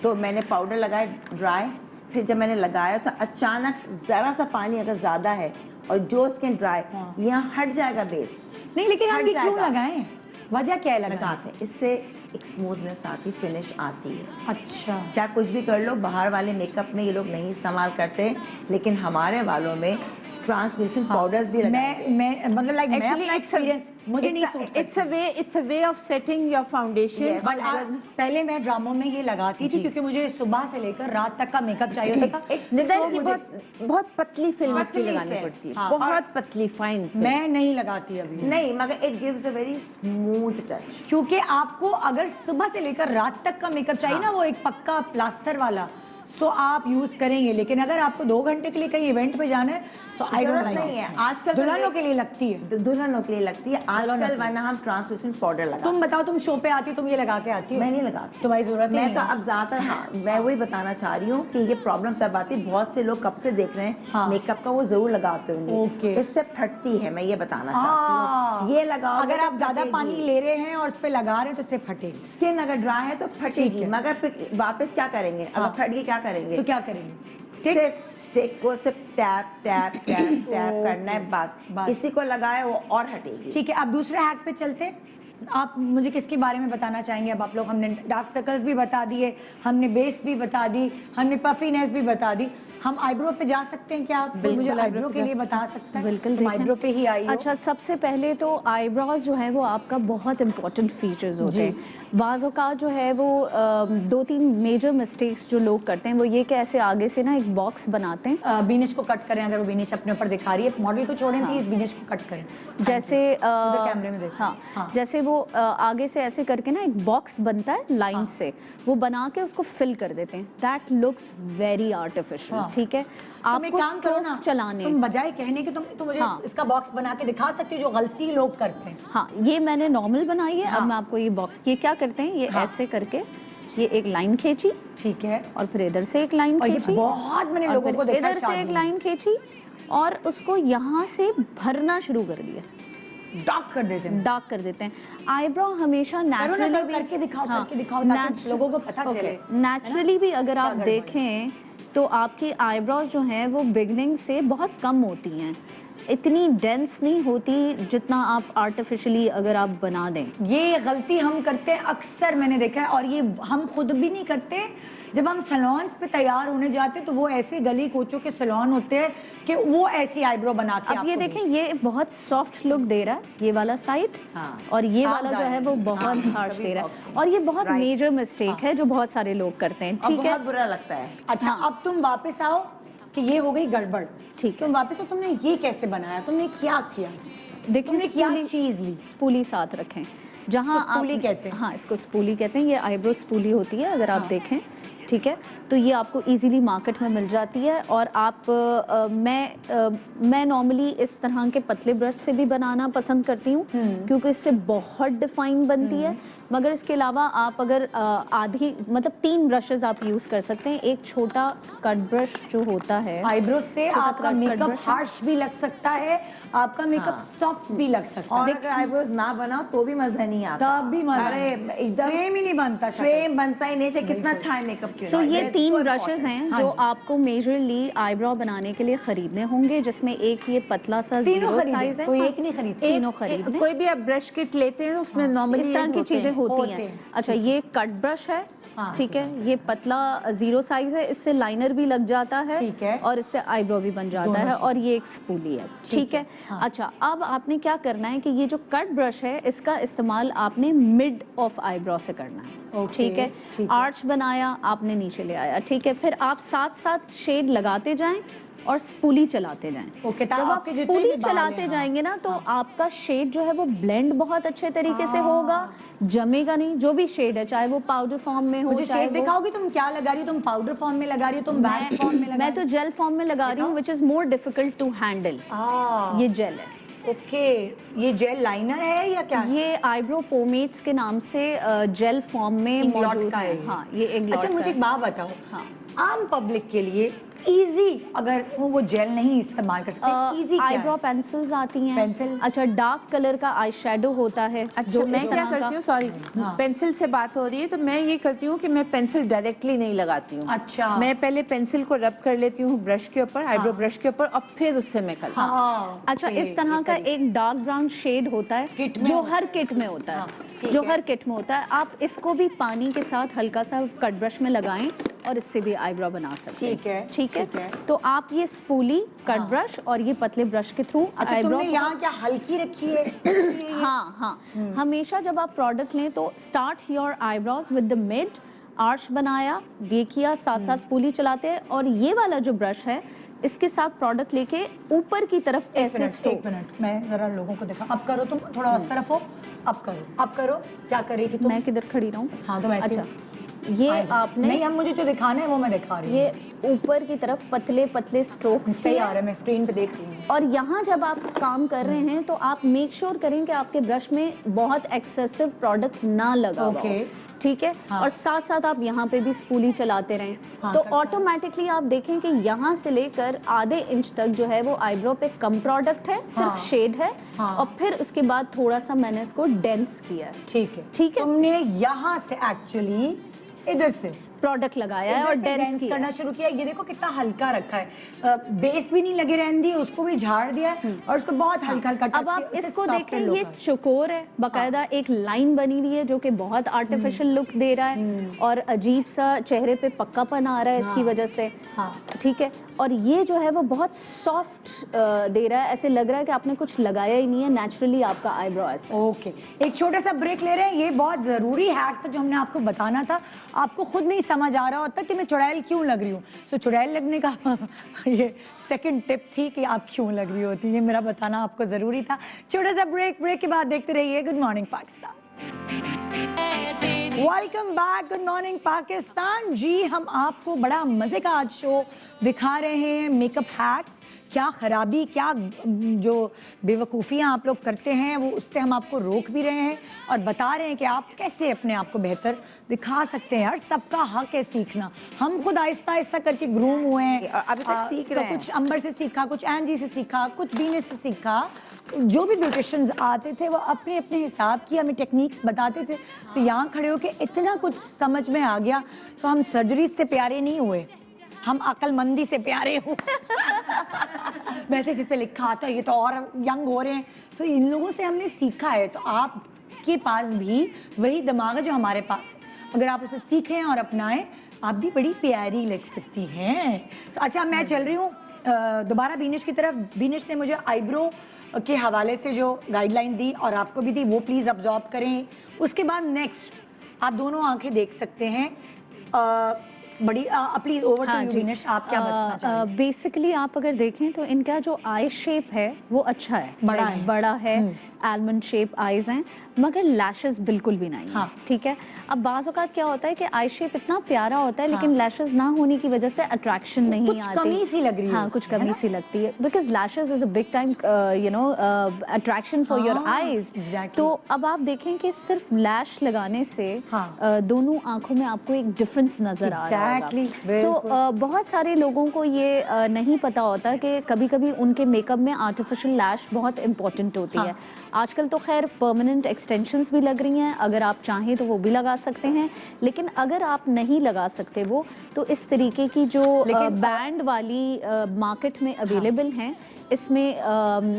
तो मैंने पाउडर लगाया ड्राई, फिर जब मैंने लगाया तो अचानक जरा सा पानी अगर ज्यादा है और जो स्किन ड्राई, यहाँ हट जाएगा बेस। नहीं, लेकिन हम हट ये क्यों जाएगा। लगाएं? वजह क्या है लगाते हैं? इससे एक स्मूथनेस आती, फिनिश आती है। अच्छा, चाहे कुछ भी कर लो, बाहर वाले मेकअप में ये लोग नहीं इस्तेमाल करते, लेकिन हमारे वालों में ट्रांसलूसेंट पाउडर्स भी लगाते हैं। मैं मतलब लाइक Actually, एक्सपीरियंस मुझे नहीं suit it's a way of setting your foundation. Yes. But पहले मैं ड्रामों में ये लगाती थी क्योंकि मुझे सुबह से लेकर रात तक का मेकअप चाहिए होता था। निदान की मुझे बहुत पतली फिल्म इसकी पतली लगानी film, पड़ती है, हाँ, बहुत पतली फाइन। मैं नहीं लगाती अभी, नहीं, मगर it gives a very smooth touch. क्योंकि आपको अगर सुबह से लेकर रात तक का मेकअप चाहिए ना, वो एक पक्का प्लास्टर वाला, सो आप यूज करेंगे। लेकिन अगर आपको 2 घंटे के लिए कहीं इवेंट पे जाना है, सो आई डोंट लाइक नहीं है। आजकल दुल्हनों के लिए लगती है, दुल्हनों के लिए लगती है आजकल, वरना हम ट्रांसलूसेंट पाउडर लगा। तुम बताओ, तुम शो पे आती हो, तुम ये लगा के आती हो? मैं नहीं लगाती, तुम्हारी जरूरत मैं नहीं तो है। अब ज्यादातर, हाँ मैं वही बताना चाह रही हूँ कि ये प्रॉब्लम तब आती है, बहुत से लोग कब से देख रहे हैं मेकअप का, वो जरूर लगाते होंगे, ओके। इससे फटती है, मैं ये बताना चाहती हूँ। ये लगाओ, अगर आप ज्यादा पानी ले रहे हैं और उस पे लगा रहे हैं तो इससे फटेगी। स्किन अगर ड्राई है तो फटेगी, मगर फिर वापस क्या करेंगे, अगर फट गई क्या करेंगे? तो क्या करेंगे? स्टिक को सिर्फ टैप टैप टैप टैप करना है, बस इसी को लगाए वो और हटेगी। ठीक है, अब दूसरे हैक पे चलते हैं। आप मुझे किसके बारे में बताना चाहेंगे? अब आप लोग, हमने डार्क सर्कल्स भी बता दिए, हमने बेस भी बता दी, हमने पफीनेस भी बता दी, हम आईब्रो पे जा सकते हैं क्या? आप मुझे आईब्रो के लिए बता सकते हैं? बिल्कुल, तुम आईब्रो पे ही आई हो। अच्छा, सबसे पहले तो आईब्रोज जो है वो आपका बहुत इंपॉर्टेंट फीचर्स होते हैं। बाज़ औक़ात जो है वो 2-3 मेजर मिस्टेक्स जो लोग करते हैं वो ये कि ऐसे आगे से ना एक बॉक्स बनाते हैं। बीनिश को कट करें, अगर वो बीनिश अपने ऊपर दिखा रही है, मॉडल को छोड़ें प्लीज, बीनिश को कट करें। जैसे कैमरे में देखो। हाँ, जैसे वो आगे से ऐसे करके ना एक बॉक्स बनता है लाइन से, वो बना के उसको फिल कर देते हैं। That looks very artificial. ठीक है, आपको स्ट्रोक्स चलाने, तुम बजाय कहने के तुम मुझे इसका बॉक्स बना के दिखा सकती हो, जो गलती लोग करते हैं। हाँ, ये मैंने नॉर्मल बनाई है। अब मैं आपको ये बॉक्स, ये क्या करते हैं, ये ऐसे करके ये एक लाइन खींची, ठीक है, और फिर इधर से एक लाइन खींची, बहुत मैंने लोगों को देखा, इधर से एक लाइन खींची और उसको यहाँ से भरना शुरू कर दिया। डार्क कर देते हैं। डार्क कर देते हैं। आईब्रो हमेशा नेचुरली भी करके दिखाओ ताकि लोगों को पता चले। नेचुरली भी अगर आप देखें तो आपकी आईब्रोज जो हैं वो बिगनिंग से बहुत कम होती हैं, इतनी डेंस नहीं होती जितना आप आर्टिफिशियली अगर आप बना दें। ये गलती हम करते हैं अक्सर, मैंने देखा है, और ये हम खुद भी नहीं करते। जब हम सैलून्स पे तैयार होने जाते हैं तो वो ऐसे गली कोचों के सैलून होते हैं कि वो ऐसी आईब्रो बना के अब ये देखें, ये बहुत सॉफ्ट लुक दे रहा है ये वाला साइड, और ये वाला जो है वो बहुत हार्श दे रहा है, और ये बहुत मेजर मिस्टेक है जो बहुत सारे लोग करते हैं। ठीक है, बहुत बुरा लगता है। अच्छा, अब तुम वापस आओ कि ये हो गई गड़बड़। ठीक है, तुम वापस आओ, तुमने ये कैसे बनाया, तुमने क्या किया? देखिए तुमने क्या चीज ली? स्पूली साथ रखें, जहाँ इसको स्पूली कहते हैं। हाँ, इसको स्पूली कहते हैं। ये आईब्रो स्पूली होती है अगर आप देखें, ठीक है, तो ये आपको इजीली मार्केट में मिल जाती है। और आप मैं नॉर्मली इस तरह के पतले ब्रश से भी बनाना पसंद करती हूँ क्योंकि इससे बहुत डिफाइन बनती है। मगर इसके अलावा आप अगर आधी मतलब 3 ब्रशेस आप यूज़ कर सकते हैं। एक छोटा कट ब्रश जो होता है, आईब्रो से छोटा आपका कट मेकअप ब्रश, हार्श भी लग सकता है, आपका मेकअप सॉफ्ट भी लग सकता और है। अगर आईब्रोज ना बनाओ तो भी मजा नहीं आता। तब भी मजा अरे नहीं। एकदम फ्रेम ही नहीं बनता, शक्ल। फ्रेम बनता ही नहीं, चाहे कितना अच्छा है मेकअप क्यों सो ना हो। ये It's 3 so ब्रशेस important। हैं हाँ जो जी। आपको मेजरली आईब्रो बनाने के लिए खरीदने होंगे, जिसमें एक ये पतला सा तीनों 0 खरीदे, साइज है। कोई हाँ, एक नहीं खरीदते। तीनों खरीदने। कोई भी आप ब्रश किट लेते हैं तो उसमें नॉर्मली इस तरह की चीजें होती हैं। हैं। अच्छा, ये कट ब्रश है, हाँ, ठीक है, ये पतला 0 साइज है, इससे लाइनर भी लग जाता है, ठीक है। और इससे आईब्रो भी बन जाता है, और ये एक स्पूली है, ठीक है। अच्छा, अब आपने क्या करना है कि ये जो कट ब्रश है इसका इस्तेमाल आपने मिड ऑफ आईब्रो से करना है, ओके, ठीक है। ठीक है। आर्च बनाया आपने, नीचे ले आया, ठीक है, फिर आप साथ साथ शेड लगाते जाएं और स्पूली चलाते जाएं। ओके, जब आप आपके जितने स्पूली भी बाल चलाते हैं, जाएंगे ना तो आपका शेड जो है वो ब्लेंड बहुत अच्छे तरीके से होगा, जमेगा नहीं। जो भी शेड है, चाहे वो पाउडर फॉर्म में हो, मुझे चाहे शेड वो- दिखाओगी तुम क्या लगा रही हो? तुम पाउडर फॉर्म में लगा रही हो, तुम वैक्स फॉर्म में लगा मैं तो जेल फॉर्म में लगा रही हूँ, which is more difficult to handle. ये जेल है, ओके, ये जेल लाइनर है या क्या? ये आईब्रो पोमेट्स के नाम से जेल फॉर्म में इंग्लॉट मौजूद का है। है। हाँ, ये इंग्लॉट अच्छा, का मुझे है। एक बात बताओ, हाँ। आम पब्लिक के लिए इजी, अगर वो जेल नहीं इस्तेमाल कर सकते, इजी आईब्रो पेंसिल्स आती हैं। पेंसिल? अच्छा, डार्क कलर का आई शेडो होता है, अच्छा, जो मैं इस क्या तरह का- करती हूँ, सॉरी, पेंसिल से बात हो रही है तो मैं ये करती हूँ कि मैं पेंसिल डायरेक्टली नहीं लगाती हूँ। अच्छा। मैं पहले पेंसिल को रब कर लेती हूँ ब्रश के ऊपर, आईब्रो ब्रश के ऊपर, और फिर उससे मैं करती हूँ। हाँ, अच्छा, इस तरह का एक डार्क ब्राउन शेड होता है किट में जो होता हर किट में होता हाँ, है, ठीक जो है। हर किट में होता है। आप इसको भी पानी के साथ हल्का सा कट ब्रश में लगाएं और इससे भी आईब्रो बना सकते हैं। ठीक है, ठीक है, ठीक है। तो आप ये स्पूली, कट ब्रश और ये पतले ब्रश के थ्रू अच्छा, तुमने यहाँ क्या हल्की रखी है? हाँ हाँ, हमेशा जब आप प्रोडक्ट लें तो start your eyebrows with the mid, arch बनाया, ये किया, साथ साथ स्पूली चलाते हैं, और ये वाला जो ब्रश है इसके साथ प्रोडक्ट लेके ऊपर की तरफ ऐसे एक स्ट्रोक्स। मिनट, मैं जरा लोगों को दिखा। अब करो, तुम थोड़ा उस तरफ हो, अब करो, अब करो। क्या कर रही थी तुम? मैं किधर खड़ी रहूं? हाँ, तो ऐसे अच्छा, ये आपने नहीं, अब मुझे जो दिखाना है वो मैं दिखा रही हूँ। ये ऊपर की तरफ पतले पतले स्ट्रोक्स सही आ रहा है, मैं स्क्रीन पे देख रही हूँ। और यहाँ जब आप काम कर रहे हैं तो आप मेक श्योर करें कि आपके ब्रश में बहुत एक्सेसिव प्रोडक्ट ना लगा हुआ हो, ओके। ठीक है। हाँ। और साथ साथ आप यहाँ पे भी स्पूली चलाते रहें, हाँ, तो करते हैं। ऑटोमेटिकली आप देखें कि यहाँ से लेकर आधे इंच तक जो है वो आईब्रो पे कम प्रोडक्ट है, सिर्फ हाँ। शेड है, हाँ। और फिर उसके बाद थोड़ा सा मैंने इसको डेंस किया है, ठीक है, ठीक है। तुमने यहाँ से एक्चुअली इधर से प्रोडक्ट लगाया है और डेंस किया करना है। शुरू किया। ये देखो कितना हल्का रखा है, बेस भी नहीं लगे रहने दिए, उसको भी झाड़ दिया है और उसको बहुत हल्का हल्का अब आप इसको देखें, ये चकोर है, बकायदा एक लाइन बनी हुई है जो कि बहुत आर्टिफिशियल लुक दे रहा है और अजीब सा चेहरे पे पक्कापन आ रहा है इसकी वजह से, ठीक है। और ये जो है वो बहुत सॉफ्ट दे रहा है, ऐसे लग रहा है कि आपने कुछ लगाया ही नहीं है, नेचुरली आपका आईब्रो ऐसा। ओके, एक छोटा सा ब्रेक ले रहे हैं। ये बहुत जरूरी हैक था जो हमने आपको बताना था, आपको खुद नहीं समझ आ रहा होता कि मैं चुड़ैल क्यों लग रही हूँ। सो चुड़ैल लगने का ये सेकंड टिप थी कि आप क्यों लग रही होती, ये मेरा बताना आपको जरूरी था। छोटा सा ब्रेक के बाद देखते रहिए good morning Pakistan. Welcome back, good morning Pakistan. जी, हम आपको बड़ा मजे का आज शो दिखा रहे हैं, मेकअप हैक्स, क्या खराबी, क्या जो बेवकूफ़ियाँ आप लोग करते हैं वो उससे हम आपको रोक भी रहे हैं और बता रहे हैं कि आप कैसे अपने आप को बेहतर दिखा सकते हैं। यार, सबका हक है सीखना। हम खुद आहिस्ता आहिस्ता करके ग्रूम हुए हैं, अभी तक सीख रहे हैं। कुछ अंबर से सीखा, कुछ एंजी से सीखा, कुछ बीने से सीखा, जो भी ब्यूटिशियंस आते थे वो अपने अपने हिसाब की हमें टेक्निक्स बताते थे। तो यहाँ खड़े होके इतना कुछ समझ में आ गया। तो हम सर्जरी से प्यारे नहीं हुए, हम अक्लमंदी से प्यारे हुए। वैसे जिस पे लिखा था ये तो और यंग हो रहे हैं। सो इन लोगों से हमने सीखा है। तो आपके पास भी वही दिमाग है जो हमारे पास है। अगर आप उसे सीखें और अपनाएं, आप भी बड़ी प्यारी लग सकती हैं। अच्छा, मैं चल रही हूँ दोबारा बीनिश की तरफ। बीनिश ने मुझे आईब्रो के हवाले से जो गाइडलाइन दी और आपको भी दी, वो प्लीज़ अब्जॉर्ब करें। उसके बाद नेक्स्ट आप दोनों आंखें देख सकते हैं। बड़ी please over to you Binish, आप क्या बताना चाहेंगे? बेसिकली आप अगर देखें तो इनका जो आई शेप है वो अच्छा है, बड़ा है, आलमंड शेप आईज हैं, मगर लैशेस बिल्कुल भी नहीं है। ठीक है, अब बाज़ औक़ात क्या होता है कि आई शेप इतना प्यारा होता है लेकिन लैशेस ना होने की वजह से अट्रैक्शन नहीं आती, कुछ कमी सी लग रही है। हाँ, कुछ कमी सी लगती है, because lashes is a big time attraction for your eyes. तो अब आप देखें कि सिर्फ लैश लगाने से दोनों आंखों में आपको एक डिफरेंस नजर आ रहा है। सो बहुत सारे लोगों को ये नहीं पता होता कि कभी कभी उनके मेकअप में आर्टिफिशियल लैश बहुत इंपॉर्टेंट होती है। आजकल तो खैर परमानेंट एक्सटेंशंस भी लग रही हैं, अगर आप चाहें तो वो भी लगा सकते हैं, लेकिन अगर आप नहीं लगा सकते वो, तो इस तरीके की जो बैंड वाली मार्केट में अवेलेबल हैं, इसमें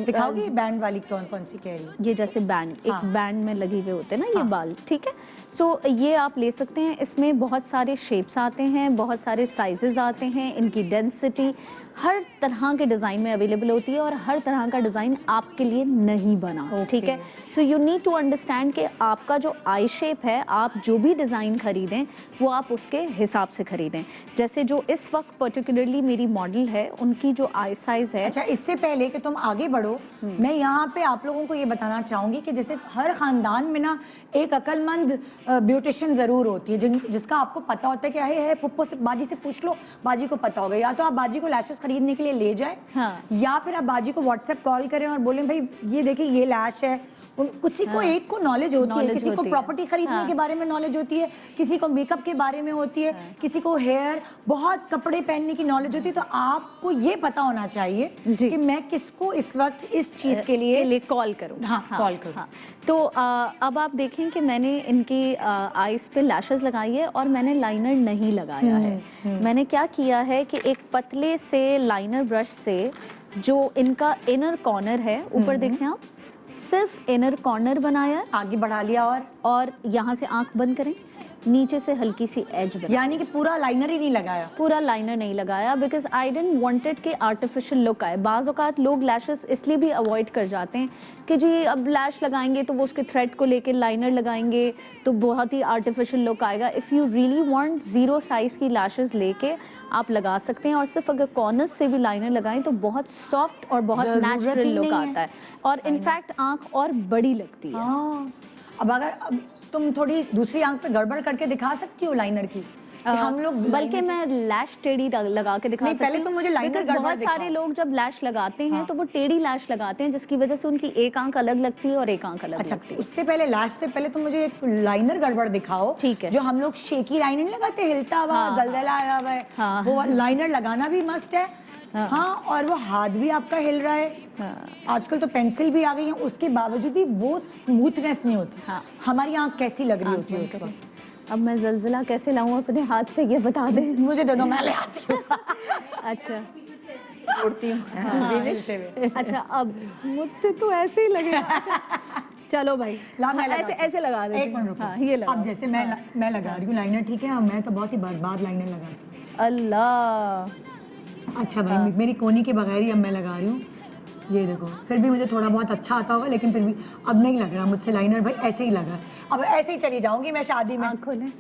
दिखाओगी बैंड वाली कौन कौन सी कह रही है? ये जैसे बैंड एक बैंड में लगे हुए होते हैं ना ये बाल, ठीक है। सो ये आप ले सकते हैं। इसमें बहुत सारे शेप्स आते हैं, बहुत सारे साइजेस आते हैं, इनकी डेंसिटी हर तरह के डिज़ाइन में अवेलेबल होती है और हर तरह का डिज़ाइन आपके लिए नहीं बना, ठीक है। So you need to understand कि आपका जो आई शेप है, आप जो भी डिज़ाइन खरीदें वो आप उसके हिसाब से खरीदें। जैसे जो इस वक्त पर्टिकुलरली मेरी मॉडल है, उनकी जो आई साइज़ है। अच्छा, इससे पहले कि तुम आगे बढ़ो, मैं यहाँ पे आप लोगों को ये बताना चाहूँगी कि जैसे हर ख़ानदान में ना एक अक्लमंद ब्यूटिशियन ज़रूर होती है जिसका आपको पता होता है कि है पुप्पो से, बाजी से पूछ लो, बाजी को पता होगा। या तो आप बाजी को लैशेस खरीदने के लिए ले जाए, या फिर आप बाजी को व्हाट्सएप कॉल करें और बोलें भाई ये देखिए ये लैश है। किसी को एक को नॉलेज होती है, किसी को प्रॉपर्टी खरीदने के बारे में नॉलेज होती है, किसी को मेकअप के बारे में होती है, किसी को हेयर, बहुत कपड़े पहनने की नॉलेज होती है। तो आपको ये पता होना चाहिए कि मैं किसको इस वक्त इस चीज के लिए कॉल करूं। कॉल करूं। तो अब आप देखें कि मैंने इनकी आईज पे लैशेस लगाई है और मैंने लाइनर नहीं लगाया है। मैंने क्या किया है कि एक पतले से लाइनर ब्रश से जो इनका इनर कॉर्नर है, ऊपर देखें आप, सिर्फ इनर कॉर्नर बनाया, आगे बढ़ा लिया और यहाँ से आंख बंद करें, नीचे से हल्की सी एज बनाई। यानी कि पूरा लाइनर ही नहीं लगाया? पूरा लाइनर नहीं लगाया, बिकॉज आई डेंट वांटेड कि आर्टिफिशियल लुक आए। बाज़ औक़ात लोग लैशेस इसलिए भी अवॉइड कर जाते हैं कि जी अब लैश लगाएंगे तो वो उसके थ्रेड को लेके लाइनर लगाएंगे तो बहुत ही आर्टिफिशियल लुक आएगा। If you really want 0 size की लैशेस लेके आप लगा सकते हैं, और सिर्फ अगर कॉर्नर्स से भी लाइनर लगाएं तो बहुत सॉफ्ट और बहुत नेचुरल लुक आता है, और इनफैक्ट आँख और बड़ी लगती है। अब अगर तुम थोड़ी दूसरी आंख पे गड़बड़ करके दिखा सकती हो लाइनर की? हम लोग बल्कि मैं लैश टेढ़ी लगा के दिखा सकती हूँ। पहले तो मुझे लाइनर गड़बड़ बहुत सारे लोग जब लैश लगाते हैं तो वो टेढ़ी लैश लगाते हैं, जिसकी वजह से उनकी एक आंख अलग लगती है और एक आंख अलग लगती है। उससे पहले लैश से पहले तो मुझे एक लाइनर गड़बड़ दिखाओ, ठीक है। जो हम लोग शेकी लाइनर नहीं लगाते, हिलता हुआ दलदला आया हुआ है, वो लाइनर लगाना भी मस्ट है। और वो हाथ भी आपका हिल रहा है। आजकल तो पेंसिल भी आ गई है, उसके बावजूद भी वो स्मूथनेस नहीं होती। हमारी आंख कैसी लग रही होती है उसको? अब मैं ज़लज़ला कैसे लाऊं अपने हाथ पे, ये बता दें। मुझे दे दो, मैं ले आती हूँ। अच्छा, उड़ती हूँ। अच्छा, अब मुझसे तो ऐसे ही लगेगा। अच्छा, चलो भाई, ऐसे लगा दे। एक मिनट, ये लगा। अब जैसे मैं लगा रही हूँ लाइनर, ठीक है, मैं तो बहुत ही बर्बाद लाइनर लगाती हूँ। अल्लाह। अच्छा भाई, मेरी कोनी के बगैर ही अब मैं लगा रही हूँ। ये देखो, फिर भी मुझे थोड़ा बहुत अच्छा आता होगा, लेकिन फिर भी अब नहीं लग रहा मुझसे लाइनर भाई, ऐसे ही लगा। अब ऐसे ही चली जाऊंगी मैं शादी में। खोलें,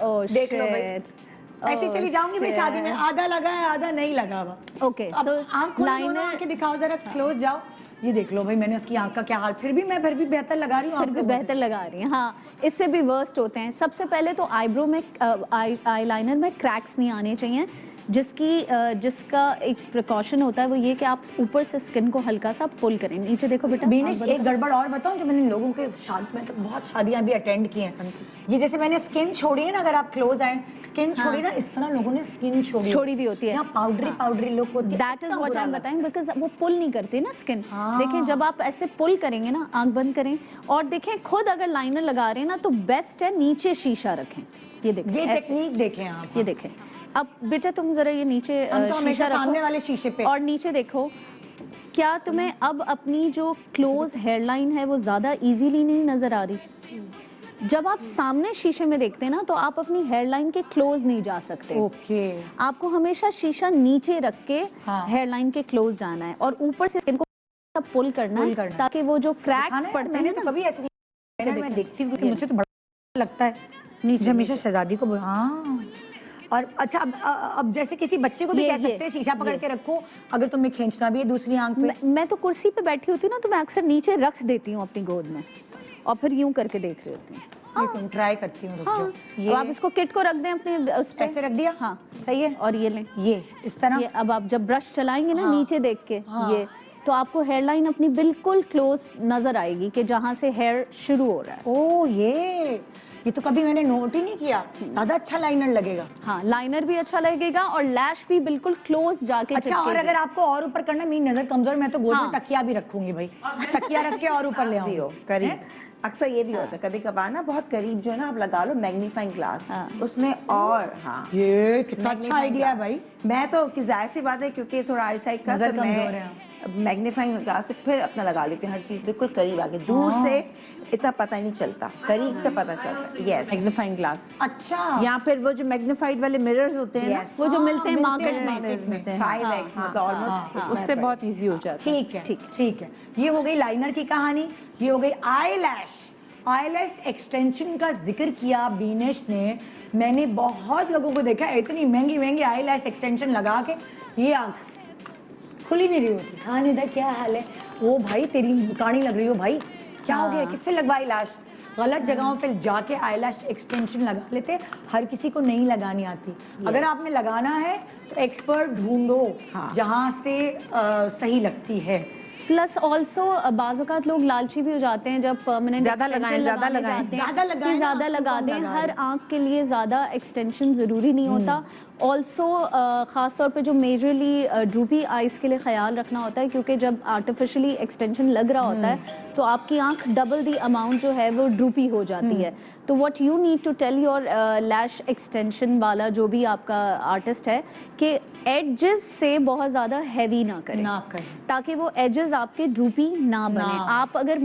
ओह देख लो भाई, ऐसे ही चली जाऊंगी मैं शादी में। आधा लगा है, आधा नहीं लगा हुआ। ओके, सो लाइनर आंखें दिखाओ जरा, क्लोज जाओ। ये देख लो भाई, मैंने उसकी आंख का क्या हाल। फिर भी बेहतर लगा रही हूँ। फिर भी बेहतर लगा रही हैं। हाँ, इससे भी वर्स्ट होते हैं। सबसे पहले तो आईब्रो में आई लाइनर में क्रैक्स नहीं आने चाहिए। जिसका एक प्रिकॉशन होता है वो ये कि आप ऊपर से स्किन को हल्का सा पुल करें। नीचे देखो बेटा। बीनिश, एक गड़बड़ और बताऊं जो मैंने लोगों के शादी में तो बहुत शादियां भी अटेंड की हैं, ये जैसे मैंने स्किन छोड़ी है ना, अगर आप क्लोज आए स्किन छोड़ी ना, इस तरह लोगों ने स्किन छोड़ी भी होती है। पाउडरी लुक होती है। That is what I am बताइंग, बिकॉज वो पुल नहीं करती ना स्किन। हाँ। देखें जब आप ऐसे पुल करेंगे ना, आंख बंद करें और देखें खुद अगर लाइनर लगा रहे हैं ना तो बेस्ट है नीचे शीशा रखें। ये देखें, ये ऐसे। टेक्निक देखें आप। ये देखें। अब बेटा तुम जरा ये नीचे हम तो हमेशा शीशा सामने रखो वाले शीशे पे। और नीचे देखो, क्या तुम्हें अब अपनी जो क्लोज हेयरलाइन है वो ज्यादा इजीली नहीं नजर आ रही? जब आप सामने शीशे में देखते हैं ना तो आप अपनी हेयरलाइन के क्लोज नहीं जा सकते। ओके। आपको हमेशा शीशा नीचे रख के हाँ। हेयरलाइन के क्लोज जाना है और ऊपर से स्किन को पुल करना पुल है करना है। ताकि वो जो क्रैक्स पड़ते मैंने हैं तो ना, कभी ऐसे नहीं, मैं देखो। देखती हूँ क्योंकि मुझे तो बड़ा लगता है नीचे, हमेशा शहजादी को। हाँ। और अच्छा, अब जैसे किसी बच्चे को भी कह सकते हैं शीशा पकड़ के रखो अगर तुम्हें खींचना भी है दूसरी आंख पे। मैं तो कुर्सी पे बैठी होती हूँ ना तो मैं अक्सर नीचे रख देती हूँ अपनी गोद में और फिर यूं करके देख रही होती हूँ। ये तुम ट्राई करती हूँ, रुक हाँ, जाओ। अब आप इसको किट को रख दें अपने उस पे। ऐसे रख दिया? हाँ सही है। और ये लें, ये इस तरह। ये अब आप जब ब्रश चलाएंगे ना हाँ। नीचे देख के, हाँ। ये तो आपको हेयरलाइन अपनी बिल्कुल क्लोज नजर आएगी कि जहाँ से हेयर शुरू हो रहा है। ओ ये तो कभी मैंने नोट ही नहीं किया। ज्यादा अच्छा लाइनर लगेगा। हाँ, लाइनर भी अच्छा लगेगा और लैश भी बिल्कुल क्लोज जाके अच्छा, और चिपकेगी। अगर आपको और ऊपर करना, मेरी नजर कमजोर, मैं तो गोद हाँ। में तकिया भी रखूंगी भाई, तकिया रख के और ऊपर ले भी हो आऊंगी। करीब। अक्सर ये भी होता है कभी कभार ना, बहुत करीब जो है ना आप लगा लो मैग्नीफाइंग ग्लास, हाँ। उसमें और हाँ ये कितना अच्छा Magnifying आइडिया है glass। भाई। मैं तो कि जाहिर सी बात है क्योंकि थोड़ा आई साइड का, नजर तो कमजोर है। मैं मैग्नीफाइंग ग्लास से फिर अपना लगा लेती हूँ, हर चीज बिल्कुल करीब आके, दूर से इतना पता नहीं चलता, करीब से पता चलता है। Yes, magnifying glass. अच्छा। या फिर वो जो मैग्नीफाइड वाले मिरर्स होते हैं ना, Yes। वो जो मिलते हैं मिलते मार्केट हैं में, market में। 5x मतलब ऑलमोस्ट उससे बहुत इजी हो जाता है। ठीक है। ये हो गई लाइनर की कहानी। ये हो गई आईलैश एक्सटेंशन का जिक्र किया बीनेश ने। मैंने बहुत लोगों को देखा है इतनी महंगी आईलैश एक्सटेंशन लगा के ये आंख खुली नहीं रही होती। हाँ निदा क्या हाल है? ओ भाई तेरी काणी लग रही हो भाई, क्या हो गया? किससे लगवाई लैश? गलत जगहों पे जाके आईलैश एक्सटेंशन लगा लेते। हर किसी को नहीं लगानी आती। अगर आपने लगाना है तो एक्सपर्ट ढूंढो जहाँ से सही लगती है। प्लस ऑल्सो बाज़ लोग लालची भी हो जाते हैं जब परमानेंट ज्यादा लगाएं, ज्यादा लगाएं। ज्यादा लगाएं ना, ज्यादा आंख लगा कम दें। लगा हर दें। आंख के लिए ज्यादा एक्सटेंशन जरूरी नहीं होता। ऑल्सो ख़ास तौर पे जो मेजरली ड्रूपी आइज़ के लिए ख्याल रखना होता है, क्योंकि जब आर्टिफिशियली एक्सटेंशन लग रहा होता है तो आपकी आंख डबल दी अमाउंट जो है वो ड्रूपी हो जाती है। तो what you need to tell your lash extension वाला जो भी आपका आर्टिस्ट है कि एजेस से बहुत ज़्यादा हैवी ना करें, ताकि वो एजेस आपके ड्रूपी ना बने। आप अगर